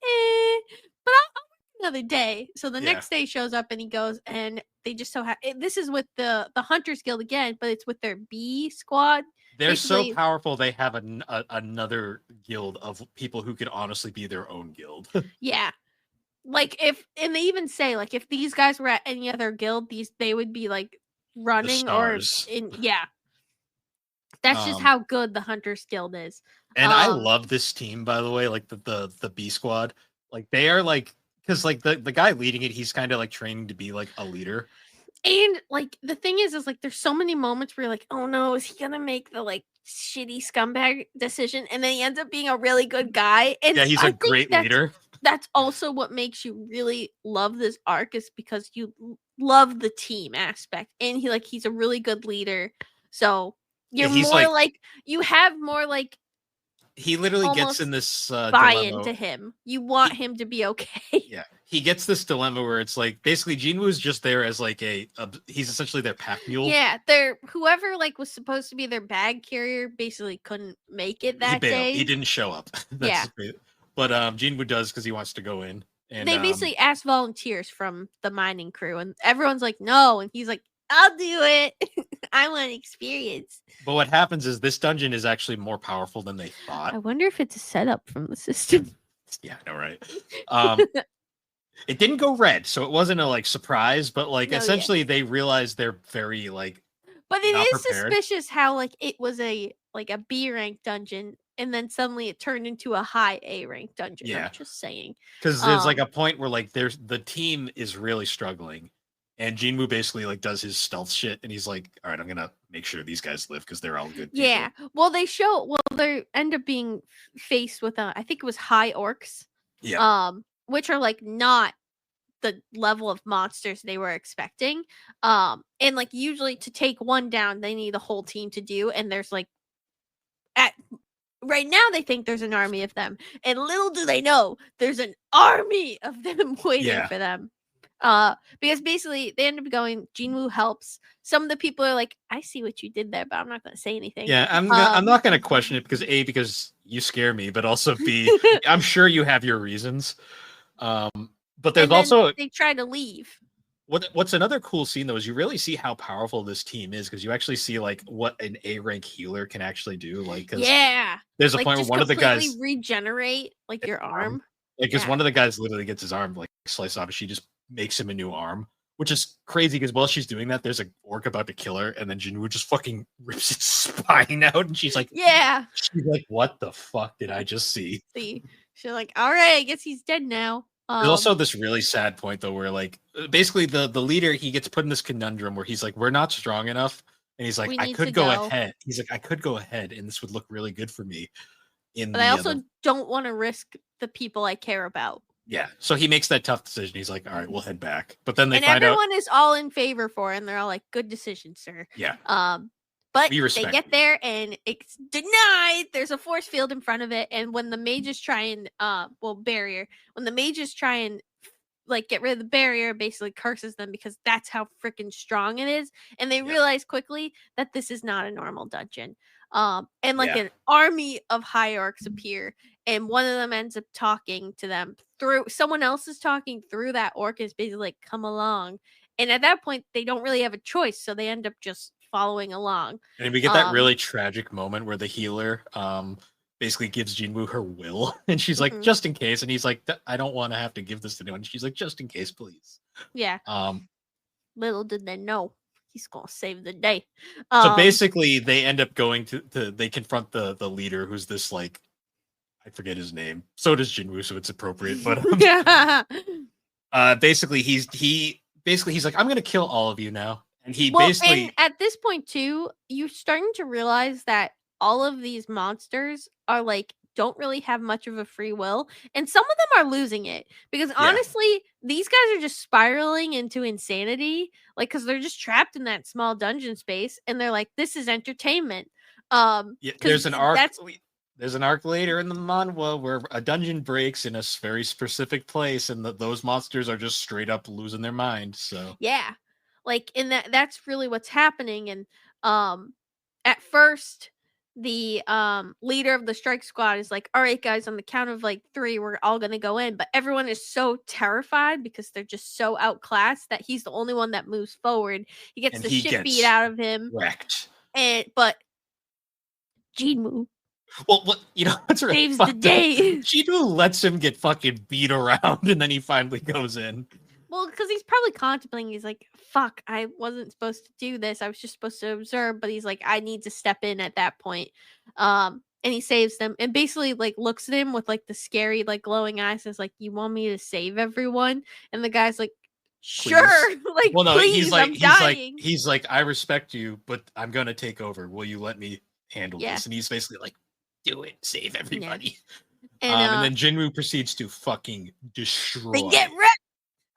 but I'll work another day. So the next day shows up and he goes, and they just this is with the Hunters Guild again, but it's with their B squad. They're basically so powerful, they have another guild of people who could honestly be their own guild. Yeah. Like and they even say like if these guys were at any other guild, they would be like running or that's just how good the Hunters Guild is. And I love this team, by the way, like the B squad. Like they are like, because like the guy leading it, he's kind of like training to be like a leader. And like the thing is like there's so many moments where you're like, oh no, is he gonna make the like shitty scumbag decision? And then he ends up being a really good guy. And yeah, he's a great leader. That's also what makes you really love this arc, is because you love the team aspect, and he's a really good leader. So you're more like you have more like he literally gets in this buy dilemma. into him. You want him to be okay. Yeah, he gets this dilemma where it's like basically Jinwoo's just there as like he's essentially their pack mule. Yeah, whoever like was supposed to be their bag carrier basically couldn't make it that day. He didn't show up. That's But Jinwoo does because he wants to go in, And they basically asked volunteers from the mining crew, and everyone's like, no. And he's like, I'll do it. I want experience. but what happens is this dungeon is actually more powerful than they thought. I wonder if it's a setup from the system. Yeah, I know, right? It didn't go red, so it wasn't a like surprise, but like No, essentially yeah. they realized they're very like But it not is prepared. suspicious how like it was a B rank dungeon, and then suddenly it turned into a high A rank dungeon. I'm Yeah, just saying. because there's like a point where like there's the team is really struggling, and Jinwoo basically like does his stealth shit, and he's like, "All right, I'm gonna make sure these guys live because they're all good people." Yeah. Well, they end up being faced with I think it was high orcs. Yeah. Which are like not the level of monsters they were expecting. And like usually to take one down, they need the whole team to do, and there's like at right now they think there's an army of them, and little do they know there's an army of them waiting Yeah. for them. Because basically they end up going, Jinwoo helps. Some of the people are like, I see what you did there, but I'm not gonna say anything. Yeah, I'm not gonna question it because you scare me, but also B, I'm sure you have your reasons. But there's also they try to leave. What's another cool scene though is you really see how powerful this team is because you actually see like what an A rank healer can actually do. Like, yeah, there's a like, point where one of the guys regenerate like your arm. Like, because one of the guys literally gets his arm like sliced off, and she just makes him a new arm, which is crazy. Because while she's doing that, there's a orc about to kill her, and then Jinwoo just fucking rips its spine out, and she's like, "Yeah." She's like, "What the fuck did I just see?" She's like, "All right, I guess he's dead now." There's also this really sad point though, where like basically the leader he gets put in this conundrum where he's like, "We're not strong enough," and he's like, "I could go ahead." He's like, "I could go ahead, and this would look really good for me." But I also don't want to risk the people I care about. Yeah, so he makes that tough decision. He's like, "All right, we'll head back." But then everyone is all in favor for it, and they're all like, "Good decision, sir." Yeah. But they get there and it's denied. There's a force field in front of it, and when the mages try and barrier, when the mages try and like get rid of the barrier, basically curses them because that's how freaking strong it is, and they realize quickly that this is not a normal dungeon. And like an army of high orcs appear, and one of them ends up talking to them through someone else is talking through that orc is basically like, come along. And at that point they don't really have a choice, so they end up just following along. And we get that really tragic moment where the healer basically gives Jinwoo her will, and she's like, just in case, and he's like, I don't want to have to give this to anyone. She's like, just in case, please. Yeah. Little did they know he's gonna save the day. So basically they end up going to they confront the leader, who's this like, I forget his name. So does Jinwoo, so it's appropriate. But basically he's like, I'm gonna kill all of you now. And he basically, and at this point too, you're starting to realize that all of these monsters are like don't really have much of a free will, and some of them are losing it because honestly, these guys are just spiraling into insanity, like because they're just trapped in that small dungeon space, and they're like, "This is entertainment." There's an arc. There's an arc later in the manhwa where a dungeon breaks in a very specific place, and those monsters are just straight up losing their mind. So yeah. Like, and that's really what's happening. And at first the leader of the strike squad is like, all right guys, on the count of like 3 we're all gonna go in, but everyone is so terrified because they're just so outclassed that he's the only one that moves forward. He gets the shit beat out of him, wrecked. But Jinwoo, well, what's saves the day. Jinwoo lets him get fucking beat around, and then he finally goes in. Well, because he's probably contemplating. He's like, fuck, I wasn't supposed to do this. I was just supposed to observe. But he's like, I need to step in at that point. And he saves them. And basically, like, looks at him with, like, the scary, like, glowing eyes. And is like, you want me to save everyone? And the guy's like, sure. Like, well, no, please, I'm dying. He's like, I respect you, but I'm going to take over. Will you let me handle this? And he's basically like, do it. Save everybody. And then Jinwoo proceeds to fucking destroy. They get wrecked.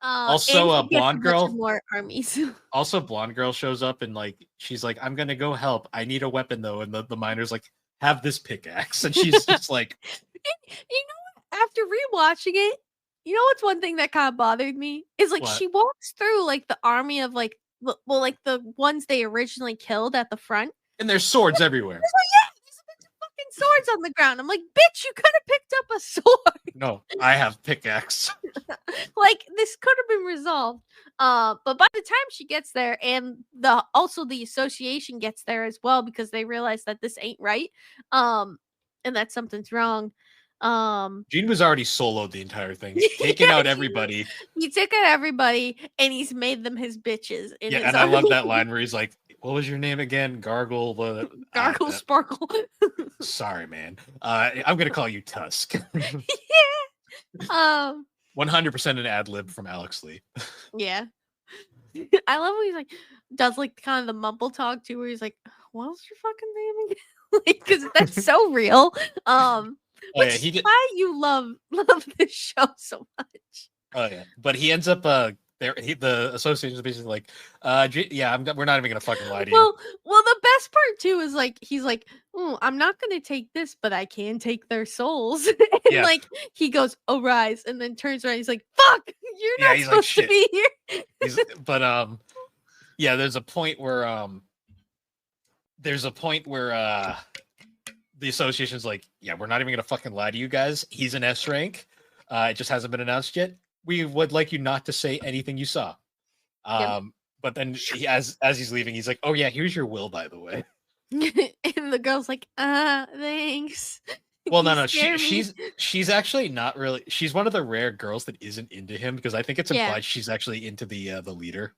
Also, blonde girl. More armies. Also, blonde girl shows up and like she's like, "I'm gonna go help. I need a weapon though." And the miner's like, "Have this pickaxe," and she's just like, you know, after rewatching it, you know what's one thing that kind of bothered me is like she walks through like the army of like like the ones they originally killed at the front, and there's swords everywhere. There's a bunch of fucking swords on the ground. I'm like, bitch, you could have picked up a sword. No, I have pickaxe. Like this could have been resolved. But by the time she gets there, and the association gets there as well, because they realize that this ain't right, um, and that something's wrong. Gene was already soloed the entire thing, taking Yeah, out everybody. he took out everybody, and he's made them his bitches in Yeah, his and I love army. that line where he's like, "What was your name again? Gargle." Gargle Sparkle. Sorry, man. I'm gonna call you Tusk. Yeah. 100% an ad lib from Alex Lee. Yeah. I love when he's like, does like kind of the mumble talk too, where he's like, "What was your fucking name again?" Like, because that's so real. Oh Which yeah, is he did. why you love this show so much. Oh yeah, but he ends up the association is basically like, yeah, we're not even gonna fucking lie to you. Well, the best part too is like he's like, "Oh, I'm not gonna take this, but I can take their souls." And Yeah. like he goes, "Oh, rise," and then turns around. He's like, "Fuck, you're Yeah, not he's like, supposed to be here." Yeah, there's a point where the association's like, yeah, we're not even gonna fucking lie to you guys. He's an S rank. It just hasn't been announced yet. We would like you not to say anything you saw. Yep. But then as he's leaving, he's like, "Oh yeah, here's your will, by the way." And the girl's like, thanks. Well, You no, scare me." she's actually not really. She's one of the rare girls that isn't into him, because I think it's Yeah. implied she's actually into the leader.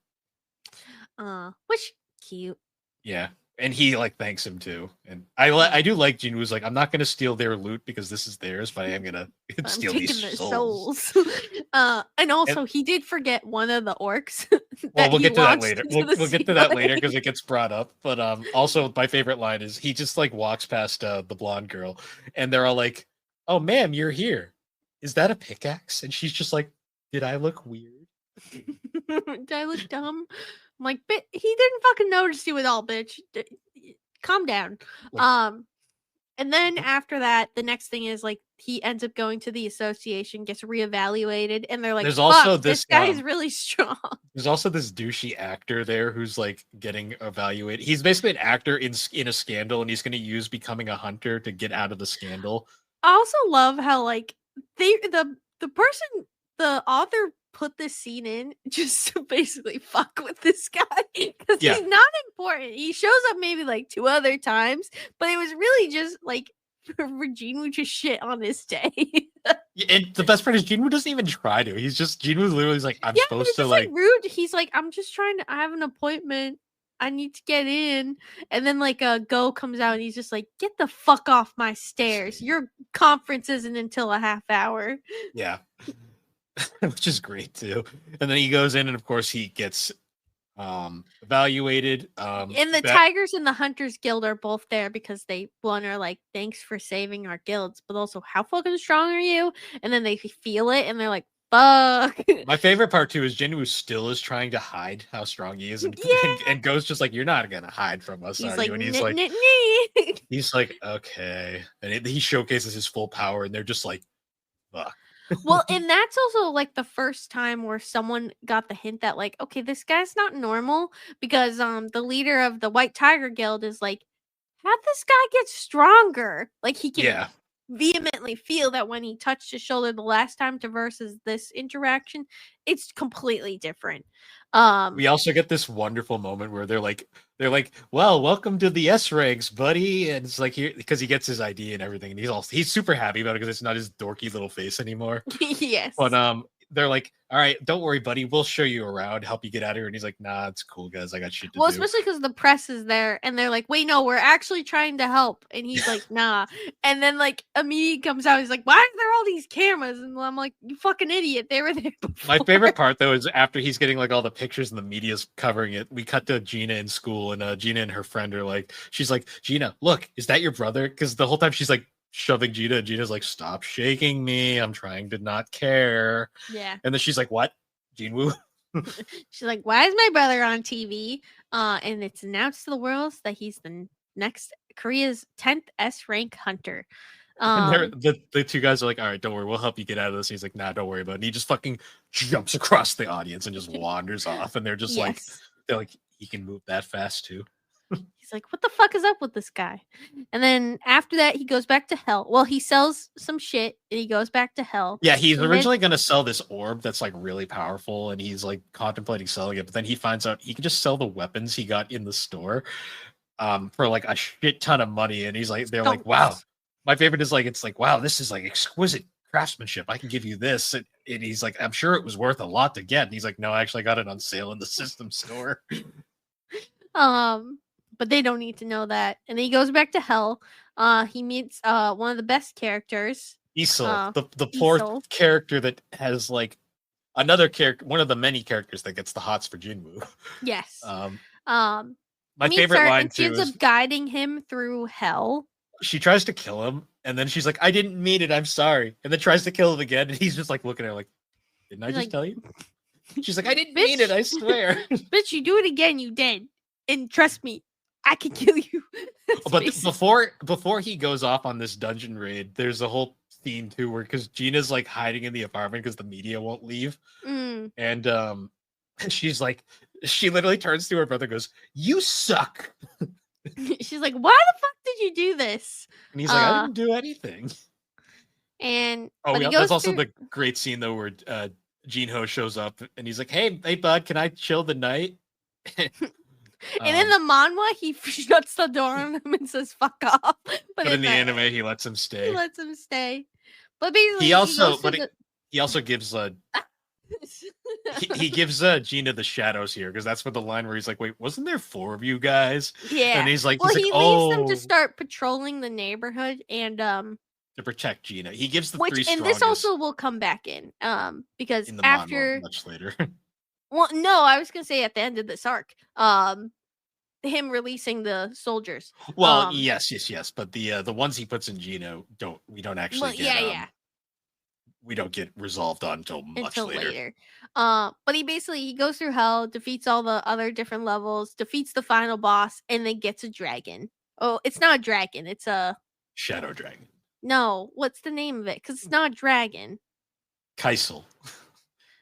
Which cute. Yeah, and he like thanks him too. And I do like Jin Woo's like, I'm not gonna steal their loot because this is theirs, but I am gonna steal taking these their souls. souls. And also he did forget one of the orcs. Well, we'll he get to that launched later. into the We'll get to sea that lake. later because it gets brought up. But also my favorite line is he just like walks past the blonde girl, and they're all like, "Oh, ma'am, you're here. Is that a pickaxe?" And she's just like, "Did I look weird?" Did I look dumb? I'm like, he didn't fucking notice you at all, bitch. Calm down. Like, And then after that, the next thing is like he ends up going to the association, gets reevaluated, and they're like, there's "Fuck, also this guy's really strong." there's also this douchey actor there who's like getting evaluated. He's basically an actor in a scandal, and he's going to use becoming a hunter to get out of the scandal. I also love how like the author put this scene in just to basically fuck with this guy, because Yeah. he's not important. He shows up maybe like 2 other times, but it was really just like Regine would just shit on this day. And the best part is Jinwoo doesn't even try to. Jinwoo's literally like, I'm Yeah, supposed it's to just like rude. He's like, "I'm just trying to. I have an appointment. I need to get in." And then like a Go comes out, and he's just like, "Get the fuck off my stairs. Your conference isn't until a half hour." Yeah. Which is great too. And then he goes in, and of course he gets evaluated. And the Tigers and the Hunters Guild are both there because one are like, "Thanks for saving our guilds," but also, "How fucking strong are you?" And then they feel it, and they're like, "Fuck." My favorite part too is Jinwoo still is trying to hide how strong he is, and Go's just like, "You're not gonna hide from us, He's are like, you?" And he's like, "Okay." And he showcases his full power, and they're just like, "Fuck." Well, and that's also like the first time where someone got the hint that like, okay, this guy's not normal, because the leader of the White Tiger Guild is like, how'd this guy get stronger? Like he can vehemently feel that when he touched his shoulder the last time to versus this interaction, it's completely different. We also get this wonderful moment where they're like, "Well, welcome to the S ranks, buddy." And it's like, because he gets his ID and everything, and he's super happy about it because it's not his dorky little face anymore. Yes. But they're like, "All right, don't worry, buddy. We'll show you around, help you get out of here." And he's like, "Nah, it's cool, guys. I got shit to do." Well, especially because the press is there, and they're like, "Wait, no, we're actually trying to help." And he's like, "Nah." And then like immediately comes out, he's like, "Why are there all these cameras?" And I'm like, "You fucking idiot! They were there before." My favorite part though is after he's getting like all the pictures and the media's covering it, we cut to Gina in school, and Gina and her friend are like, she's like, "Gina, look, is that your brother?" Because the whole time she's like shoving Gina, and Gina's like, "Stop shaking me. I'm trying to not care." Yeah. And then she's like, "What? Jinwoo?" She's like, "Why is my brother on TV?" And it's announced to the world that he's the next Korea's 10th S rank hunter. And the two guys are like, "All right, don't worry, we'll help you get out of this." And he's like, "Nah, don't worry about it." And he just fucking jumps across the audience and just wanders off. And they're just like, he can move that fast too. He's like, what the fuck is up with this guy? And then after that, he goes back to hell. Well, he sells some shit and he goes back to hell. Yeah, he's And then originally going to sell this orb that's like really powerful, and he's like contemplating selling it, but then he finds out he can just sell the weapons he got in the store for like a shit ton of money, and they're like, wow. stonks. My favorite is like, it's like, wow, this is like exquisite craftsmanship. I can give you this. And he's like, I'm sure it was worth a lot to get. And he's like, no, I actually got it on sale in the system store. But they don't need to know that. And then he goes back to hell. He meets one of the best characters. Isol, the poor Isol. character that has like another character, one of the many characters that gets the hots for Jinwoo. Yes. My favorite line too is guiding him through hell. She tries to kill him, and then she's like, I didn't mean it, I'm sorry. And then tries to kill him again, and he's just like looking at her like, didn't I just tell you? She's like, I didn't mean it, I swear. Bitch, you do it again, you dead. And trust me, I can kill you. But before he goes off on this dungeon raid, there's a whole scene too where because Gina's like hiding in the apartment because the media won't leave. And she's like, she literally turns to her brother and goes, you suck. She's like, why the fuck did you do this? And he's like, I didn't do anything. And that's also the great scene though where Jinho shows up and he's like, hey bud, can I chill the night? And in the manhwa, he shuts the door on him and says, fuck off. But in the anime, he lets him stay. But basically, he also gives he gives Gina the shadows here because that's what the line where he's like, wait, wasn't there 4 of you guys? Yeah. And he's like, he leaves them to start patrolling the neighborhood and to protect Gina. He gives the 3 strongest. And this also will come back in because in the after much later. Well, no, I was gonna say at the end of this arc, him releasing the soldiers. Well, yes, but the ones he puts in Gino we don't actually get. We don't get resolved on until much later. But he goes through hell, defeats all the other different levels, defeats the final boss, and then gets a dragon. Oh, it's not a dragon. It's a shadow dragon. No, what's the name of it? Because it's not a dragon. Kaisel.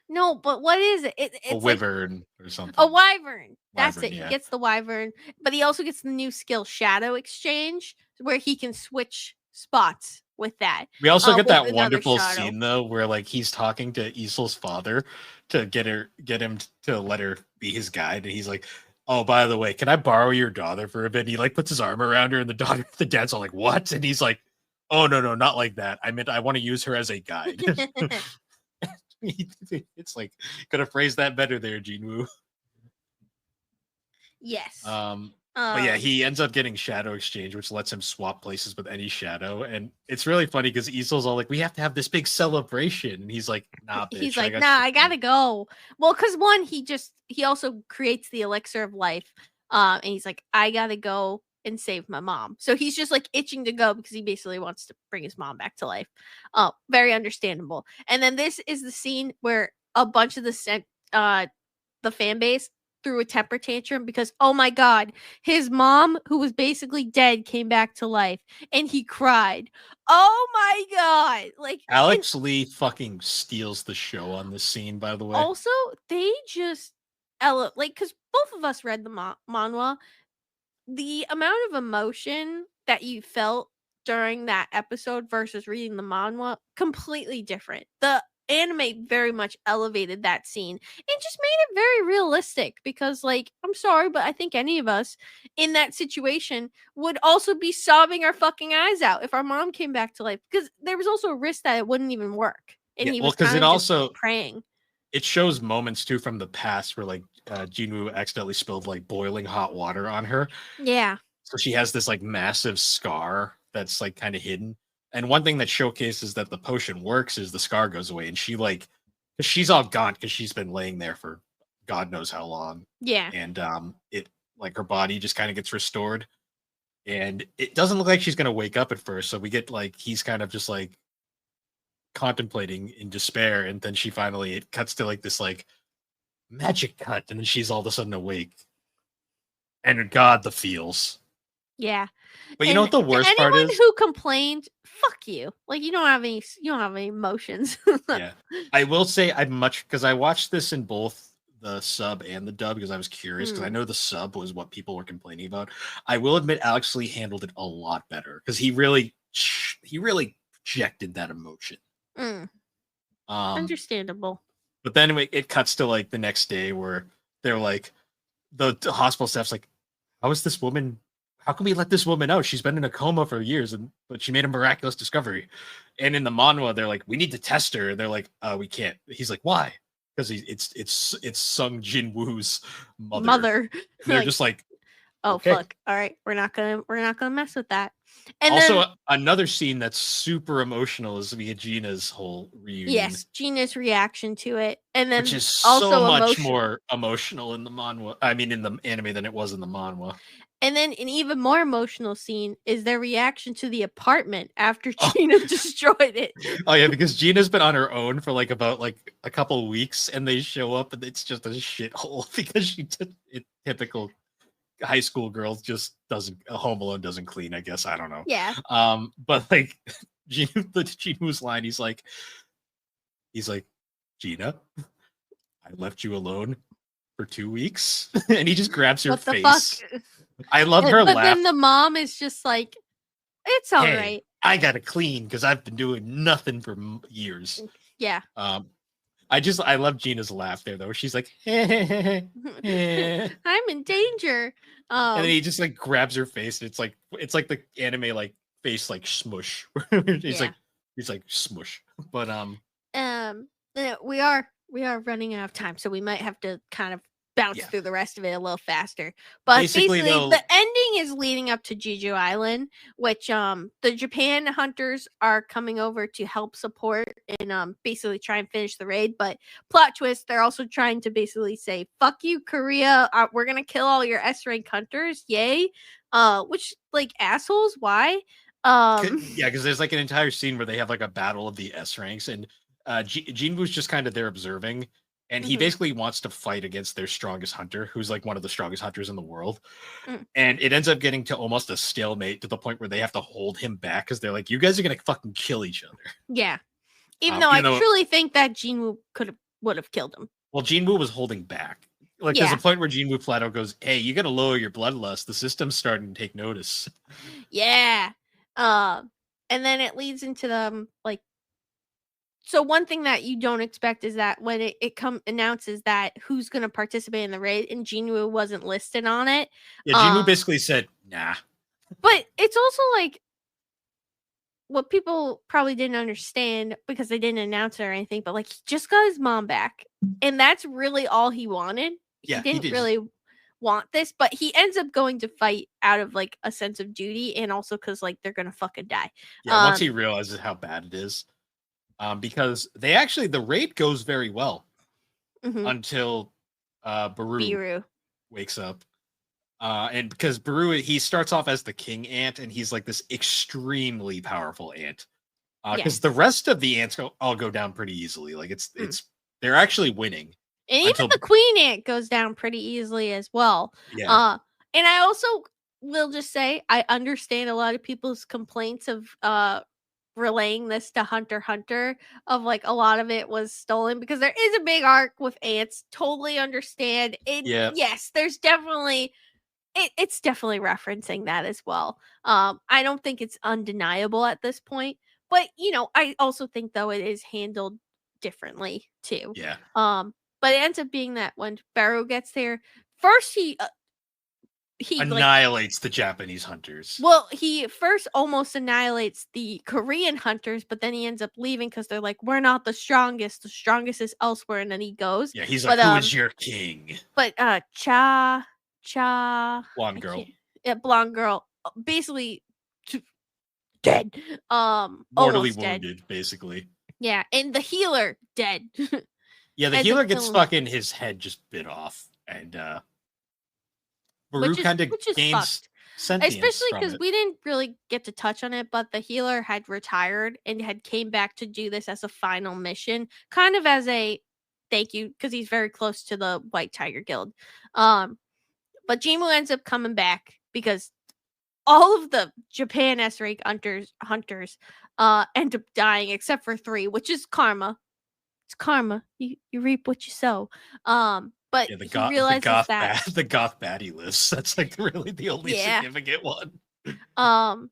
No, but what is it? It's a wyvern or something. A wyvern. That's it. Yeah. He gets the wyvern, but he also gets the new skill Shadow Exchange, where he can switch spots with that. We also get that wonderful scene though, where like he's talking to Isol's father to get him to let her be his guide, and he's like, "Oh, by the way, can I borrow your daughter for a bit?" And he like puts his arm around her, and the dad's all like, "What?" And he's like, "Oh no, not like that. I meant I want to use her as a guide." It's like could have phrased that better there, Jinwoo. Yes. But yeah, he ends up getting Shadow Exchange, which lets him swap places with any shadow, and it's really funny because Isol's all like, "We have to have this big celebration," and he's like, "Nah, bitch." He's like, "Nah, I gotta go." Well, because one, he also creates the elixir of life, and he's like, "I gotta go and save my mom." So he's just like itching to go because he basically wants to bring his mom back to life. Very understandable. And then this is the scene where a bunch of the fan base threw a temper tantrum because, oh my god, his mom, who was basically dead, came back to life, and he cried. Oh my god! Like Alex Lee fucking steals the show on this scene. By the way, also they just because both of us read the manhwa. The amount of emotion that you felt during that episode versus reading the manhwa, completely different. The anime very much elevated that scene and just made it very realistic because, like, I'm sorry, but I think any of us in that situation would also be sobbing our fucking eyes out if our mom came back to life, because there was also a risk that it wouldn't even work. And he was because it also praying. It shows moments too from the past where like Jinwoo accidentally spilled like boiling hot water on her. Yeah. So she has this like massive scar that's like kind of hidden. And one thing that showcases that the potion works is the scar goes away, and she's all gaunt because she's been laying there for God knows how long. Yeah. And it like her body just kind of gets restored, and it doesn't look like she's gonna wake up at first. So we get like he's kind of just like contemplating in despair, and then it cuts to like this like magic cut, and then she's all of a sudden awake. And God, the feels. Yeah. But you know what the worst part is? Anyone who complained, fuck you. Like you don't have any emotions. Yeah. I will say because I watched this in both the sub and the dub because I was curious because I Mm, know the sub was what people were complaining about. I will admit Alex Lee handled it a lot better because he really projected that emotion. mm, Um, understandable. but then it cuts to like the next day where they're like the hospital staff's like, how is this woman? How can we let this woman out? She's been in a coma for years, but she made a miraculous discovery. And in the manhwa, they're like, we need to test her. And they're like, we can't. He's like, why? Because it's Sung Jin Woo's mother, Mother, and they're like, just like, oh okay. fuck. All right, we're not gonna mess with that. And Also, then another scene that's super emotional is via Gina's whole reunion, yes, Gina's reaction to it, and which then is so also much emotion. more emotional in the manhwa. I mean, in the anime than it was in the manhwa. And then an even more emotional scene is their reaction to the apartment after Oh, Gina destroyed it. oh yeah, because Gina's been on her own for like about like a couple of weeks, and they show up, and it's just a shithole because typical high school girl just doesn't Home Alone doesn't clean. I guess I don't know. Yeah. But like Gina's line, he's like, Gina, I left you alone for 2 weeks, and he just grabs her What the fuck? face. I love her But laugh. then the mom is just like, it's all Hey, right. I gotta clean because I've been doing nothing for years. Yeah. I love Gina's laugh there though. She's like, and I'm in danger. then he just like grabs her face, and it's like the anime like face like smush. he's Yeah. like he's like smush. But We are running out of time, so we might have to kind of bounce yeah, through the rest of it a little faster. But basically basically, they'll the ending is leading up to Jeju Island, which the Japan hunters are coming over to help support and basically try and finish the raid. But plot twist, they're also trying to basically say, "Fuck you, Korea! We're gonna kill all your S rank hunters, yay!" Which like assholes? Why? yeah, because there's like an entire scene where they have like a battle of the S ranks, and Jinwoo's just kind of there observing, and he mhm, basically wants to fight against their strongest hunter, who's like one of the strongest hunters in the world. mm. And it ends up getting to almost a stalemate to the point where they have to hold him back because they're like, "You guys are gonna fucking kill each other." Yeah. Even though I Even though, truly think that Jinwoo would have killed him. well, Jinwoo was holding back. Like, there's a Yeah. point where Jinwoo flat out goes, "Hey, you gotta lower your bloodlust. The system's starting to take notice." Yeah. And then it leads into the like so one thing that you don't expect is that when it come announces that who's gonna participate in the raid and Jinwoo wasn't listed on it. Yeah, Jinwoo Um, basically said, "Nah." but it's also like what people probably didn't understand because they didn't announce it or anything, but like he just got his mom back. And that's really all he wanted. He Yeah, he didn't did. really want this, but he ends up going to fight out of like a sense of duty and also because like they're gonna fucking die. Yeah, once he realizes how bad it is, because the raid goes very well Mhm. until Baru Biru. wakes up. And because Baru, he starts off as the king ant, and he's like this extremely powerful ant. Yeah. Because the rest of the ants all go down pretty easily. Like Mm. they're actually winning And even until the queen ant goes down pretty easily as well. yeah, And I also will just say I understand a lot of people's complaints of relaying this to Hunter x Hunter of like a lot of it was stolen because there is a big arc with ants. Totally understand. And yeah, yes, there's definitely it's definitely referencing that as well. I don't think it's undeniable at this point, but I also think though it is handled differently too. yeah, But it ends up being that when Barrow gets there, first he like annihilates the Japanese hunters. well, he first almost annihilates the Korean hunters, but then he ends up leaving because they're like, "We're not the strongest. The strongest is elsewhere," and then he goes. Yeah, he's like, But "Who is your king?" Cha, Blonde I girl, can't. Yeah, blonde girl, basically dead. mortally Almost dead. wounded, basically. Yeah, and the healer dead. Yeah, the Ends up healer gets killing him, fucking his head just bit off, and Baru which is kind of which is gains fucked. sentience Especially from because it. we didn't really get to touch on it, but the healer had retired and had came back to do this as a final mission, kind of as a thank you, because he's very close to the White Tiger Guild. But Jimu ends up coming back because all of the Japan S rank hunters end up dying except for 3, which is karma. It's karma. You reap what you sow. but Yeah, he realizes that the goth baddie lives. That's like really the only yeah. significant one. Um,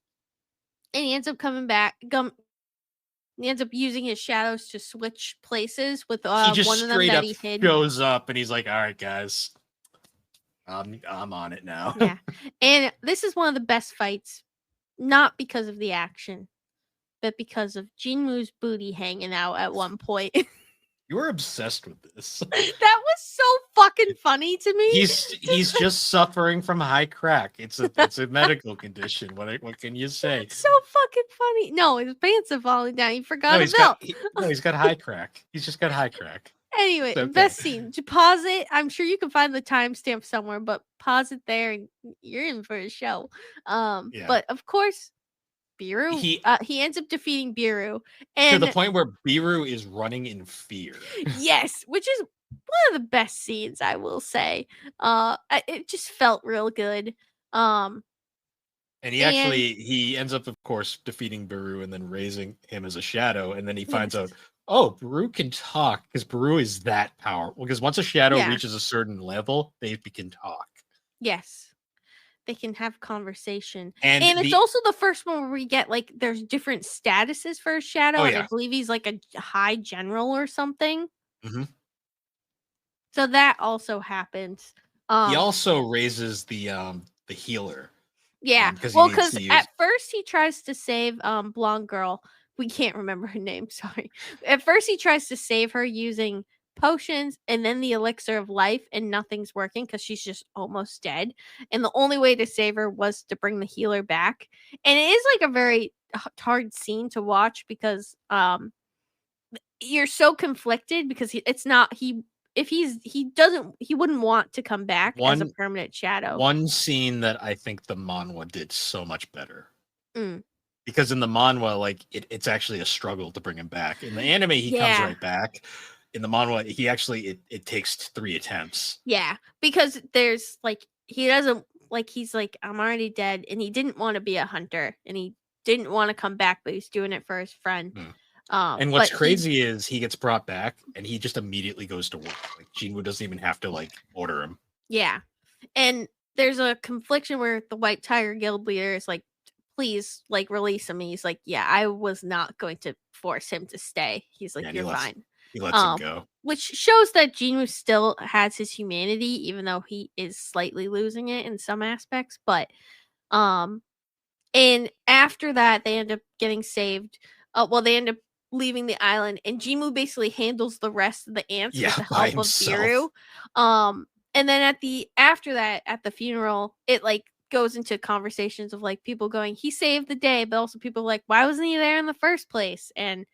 and he ends up coming back. He ends up using his shadows to switch places with He just one of them straight that up he hid. shows up and he's like, "All right, guys, I'm on it now." Yeah, and this is one of the best fights, not because of the action, but because of Jinwoo's booty hanging out at one point. You were obsessed with this. That was so fucking funny to me. He's just suffering from high crack. It's a medical condition. What can you say? So fucking funny. No, his pants are falling down. You No, forgot a belt. he's got high crack. He's just got high crack. Anyway, It's okay. best scene. To pause it. I'm sure you can find the timestamp somewhere, but pause it there and you're in for a show. Yeah. But of course, Biru. He ends up defeating Biru, To the and point where Biru is running in fear. yes, which is one of the best scenes, I will say. It just felt real good. Um, And and he ends up, of course, defeating Baru and then raising him as a shadow. And then he finds yes, out, oh, Baru can talk because Baru is that powerful. Because once a shadow yeah, reaches a certain level, they can talk. yes, they can have conversation, And and it's also the first one where we get like there's different statuses for a shadow, oh and I yeah, believe he's like a high general or something. hmm So that also happens. he Um, also raises the healer Yeah. because he Well, needs because to use at first he tries to save blonde girl. We can't remember her name, sorry. At first he tries to save her using potions and then the elixir of life, and nothing's working because she's just almost dead. And the only way to save her was to bring the healer back. And it is like a very hard scene to watch because you're so conflicted because it's not he if he wouldn't want to come back as a one permanent shadow. one scene that I think the manhwa did so much better. Mm. Because in the manhwa, like it's actually a struggle to bring him back. In the anime, he comes Yeah. right back. In the manhwa, he actually it takes 3 attempts. Yeah, because there's like he doesn't like he's like I'm already dead, and he didn't want to be a hunter, and he didn't want to come back, but he's doing it for his friend. Hmm. And what's But he crazy is he gets brought back and he just immediately goes to work. Like Jinwoo doesn't even have to like order him. yeah, and there's a confliction where the White Tiger Guild leader is like, please like release him. And he's like, yeah, I was not going to force him to stay. He's like, Yeah, and you're fine. he lets him go. Which shows that Jinwoo still has his humanity, even though he is slightly losing it in some aspects. But um and after that, they end up getting saved. Well, they end up leaving the island, and Jimu basically handles the rest of the ants Yeah, with the by help of himself. Biru. And then after that, at the funeral, it like goes into conversations of like people going, "He saved the day," but also people like, "Why wasn't he there in the first place?" And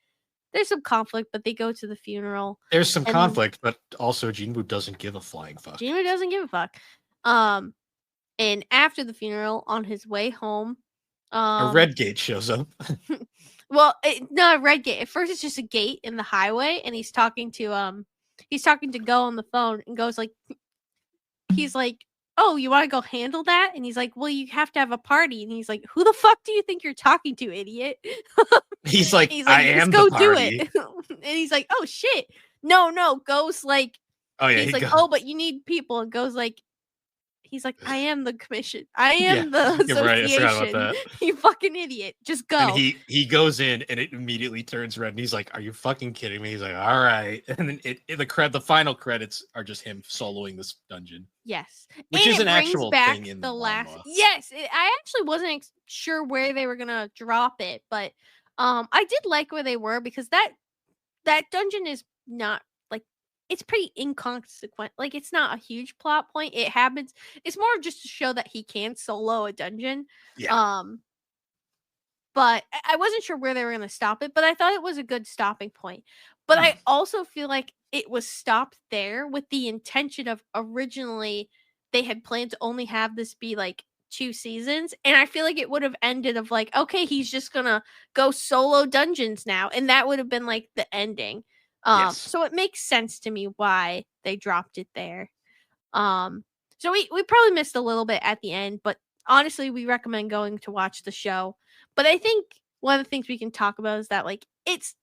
there's some conflict, but they go to the funeral, There's some and conflict, but also Jinwoo doesn't give a flying fuck. Jimu doesn't give a fuck. Um, and after the funeral, on his way home, A red gate shows up. well, no, red gate. At first, it's just a gate in the highway, and he's talking to Go on the phone, and goes like, he's like, "Oh, you want to go handle that?" And he's like, "Well, you have to have a party." And he's like, "Who the fuck do you think you're talking to, idiot?" He's like, He's I like, "Just am the go do party. it." And he's like, "Oh shit, no." Goes like, Oh yeah, he's he like, goes. "Oh, but you need people." And goes like, he's like, "I am the commission. I Yeah, am the you're right. I forgot about association. that. You fucking idiot. Just And go." he goes in and it immediately turns red and he's like, "Are you fucking kidding me?" He's like, "All right." And then the final credits are just him soloing this dungeon, Yes, which and is it an brings actual back thing in the the last. manhwa. Yes, I actually wasn't sure where they were gonna drop it, but I did like where they were because that dungeon is not like it's pretty inconsequent. Like it's not a huge plot point. It happens. It's more just to show that he can solo a dungeon. Yeah. Um, but I wasn't sure where they were going to stop it, but I thought it was a good stopping point. But I also feel like it was stopped there with the intention of originally they had planned to only have this be like 2 seasons, and I feel like it would have ended of like, okay, he's just going to go solo dungeons now, and that would have been like the ending. Yes. So it makes sense to me why they dropped it there. Um so we probably missed a little bit at the end, but honestly, we recommend going to watch the show. But I think one of the things we can talk about is that like it's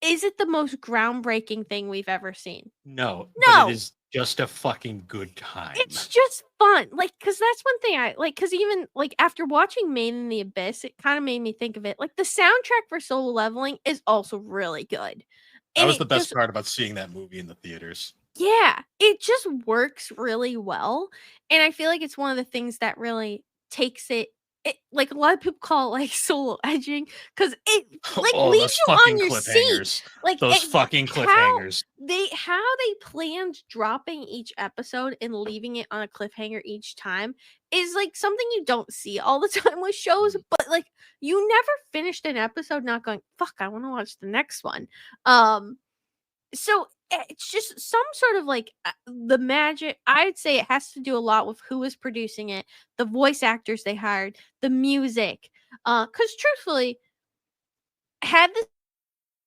is it the most groundbreaking thing we've ever seen? No, but it No. is just a fucking good time. It's just fun, like, cause that's one thing I like. Cause even, like, after watching Made in the Abyss, it kinda made me think of it, like, the soundtrack for Solo Leveling is also really good, That and was the it best just part about seeing that movie in the theaters. yeah, it just works really well, and I feel like it's one of the things that really takes it like, a lot of people call it, like, soul edging, cause it, like, Oh, leaves those you on fucking your seat, cliffhangers. like, Those fucking how cliffhangers. how they planned dropping each episode and leaving it on a cliffhanger each time is, like, something you don't see all the time with shows, Mm. but, like, you never finished an episode not going, "Fuck, I wanna watch the next one." Um so, it's just some sort of, like, the magic I'd say it has to do a lot with who is producing it, the voice actors they hired, the music, because truthfully, had this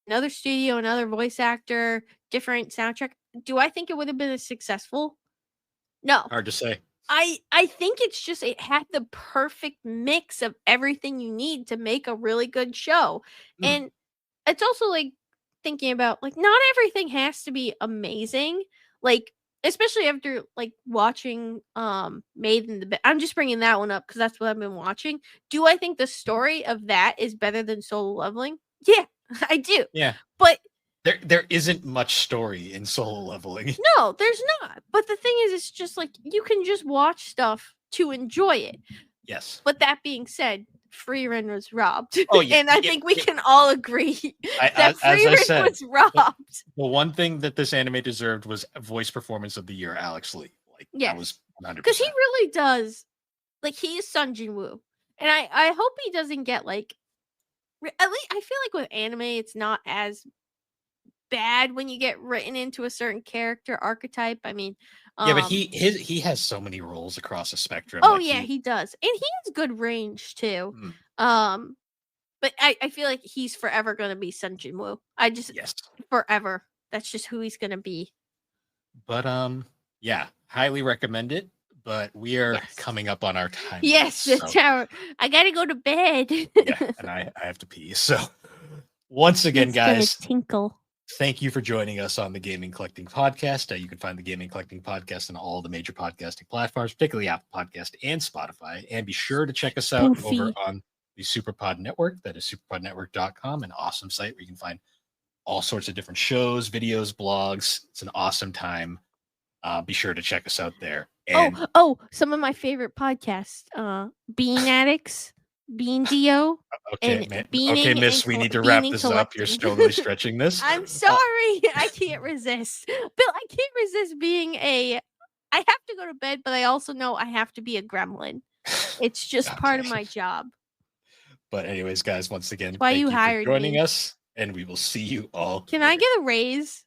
another studio, another voice actor, different soundtrack, do I think it would have been as successful? No. Hard to say. I think it's just it had the perfect mix of everything you need to make a really good show, Mm. and it's also, like, thinking about, like, not everything has to be amazing, like, especially after, like, watching, Made in the Ba I'm just bringing that one up because that's what I've been watching. Do I think the story of that is better than Solo Leveling? Yeah, I do, Yeah. but There isn't much story in Solo Leveling. no, there's not, but the thing is, it's just, like, you can just watch stuff to enjoy it. Yes. But that being said, Freerun was robbed, Oh yeah. and I think we can all agree that As I Freerun said, was robbed. the one thing that this anime deserved was voice performance of the year, Alex Lee. Like that was Yes, because he 100%. really does, like, he is Sun Jinwoo, and I hope he doesn't get, like, at least I feel like with anime, it's not as bad when you get written into a certain character archetype. I mean, Yeah, but um he has so many roles across the spectrum. oh, Like yeah, he does, and he has good range too. mm, Um, but I feel like he's forever gonna be Sun Jinwoo. I just yes. forever. That's just who he's gonna be. But yeah, highly recommend it. But we are Yes. coming up on our time limit, Yes, the so tower. I gotta go to bed. yeah, and I have to pee. So once again, It's gonna guys, tinkle. thank you for joining us on the Gaming Collecting Podcast. You can find the Gaming Collecting Podcast on all the major podcasting platforms, particularly Apple Podcast and Spotify. And be sure to check us out over Spoofy. on the Superpod Network. That is superpodnetwork.com, an awesome site where you can find all sorts of different shows, videos, blogs. It's an awesome time. Be sure to check us out there. And Some of my favorite podcasts. Bean Addicts, Bean Dio, okay, and man. Okay, Beaning miss, we need to wrap Beaning this up. You're Collecting. totally stretching this. I'm sorry. I can't resist. Bill, I can't resist being a I have to go to bed, but I also know I have to be a gremlin. It's just part of Okay. my job. But anyways, guys, once again, That's why thank you you for hired joining me. us, and we will see you all Can later. I get a raise?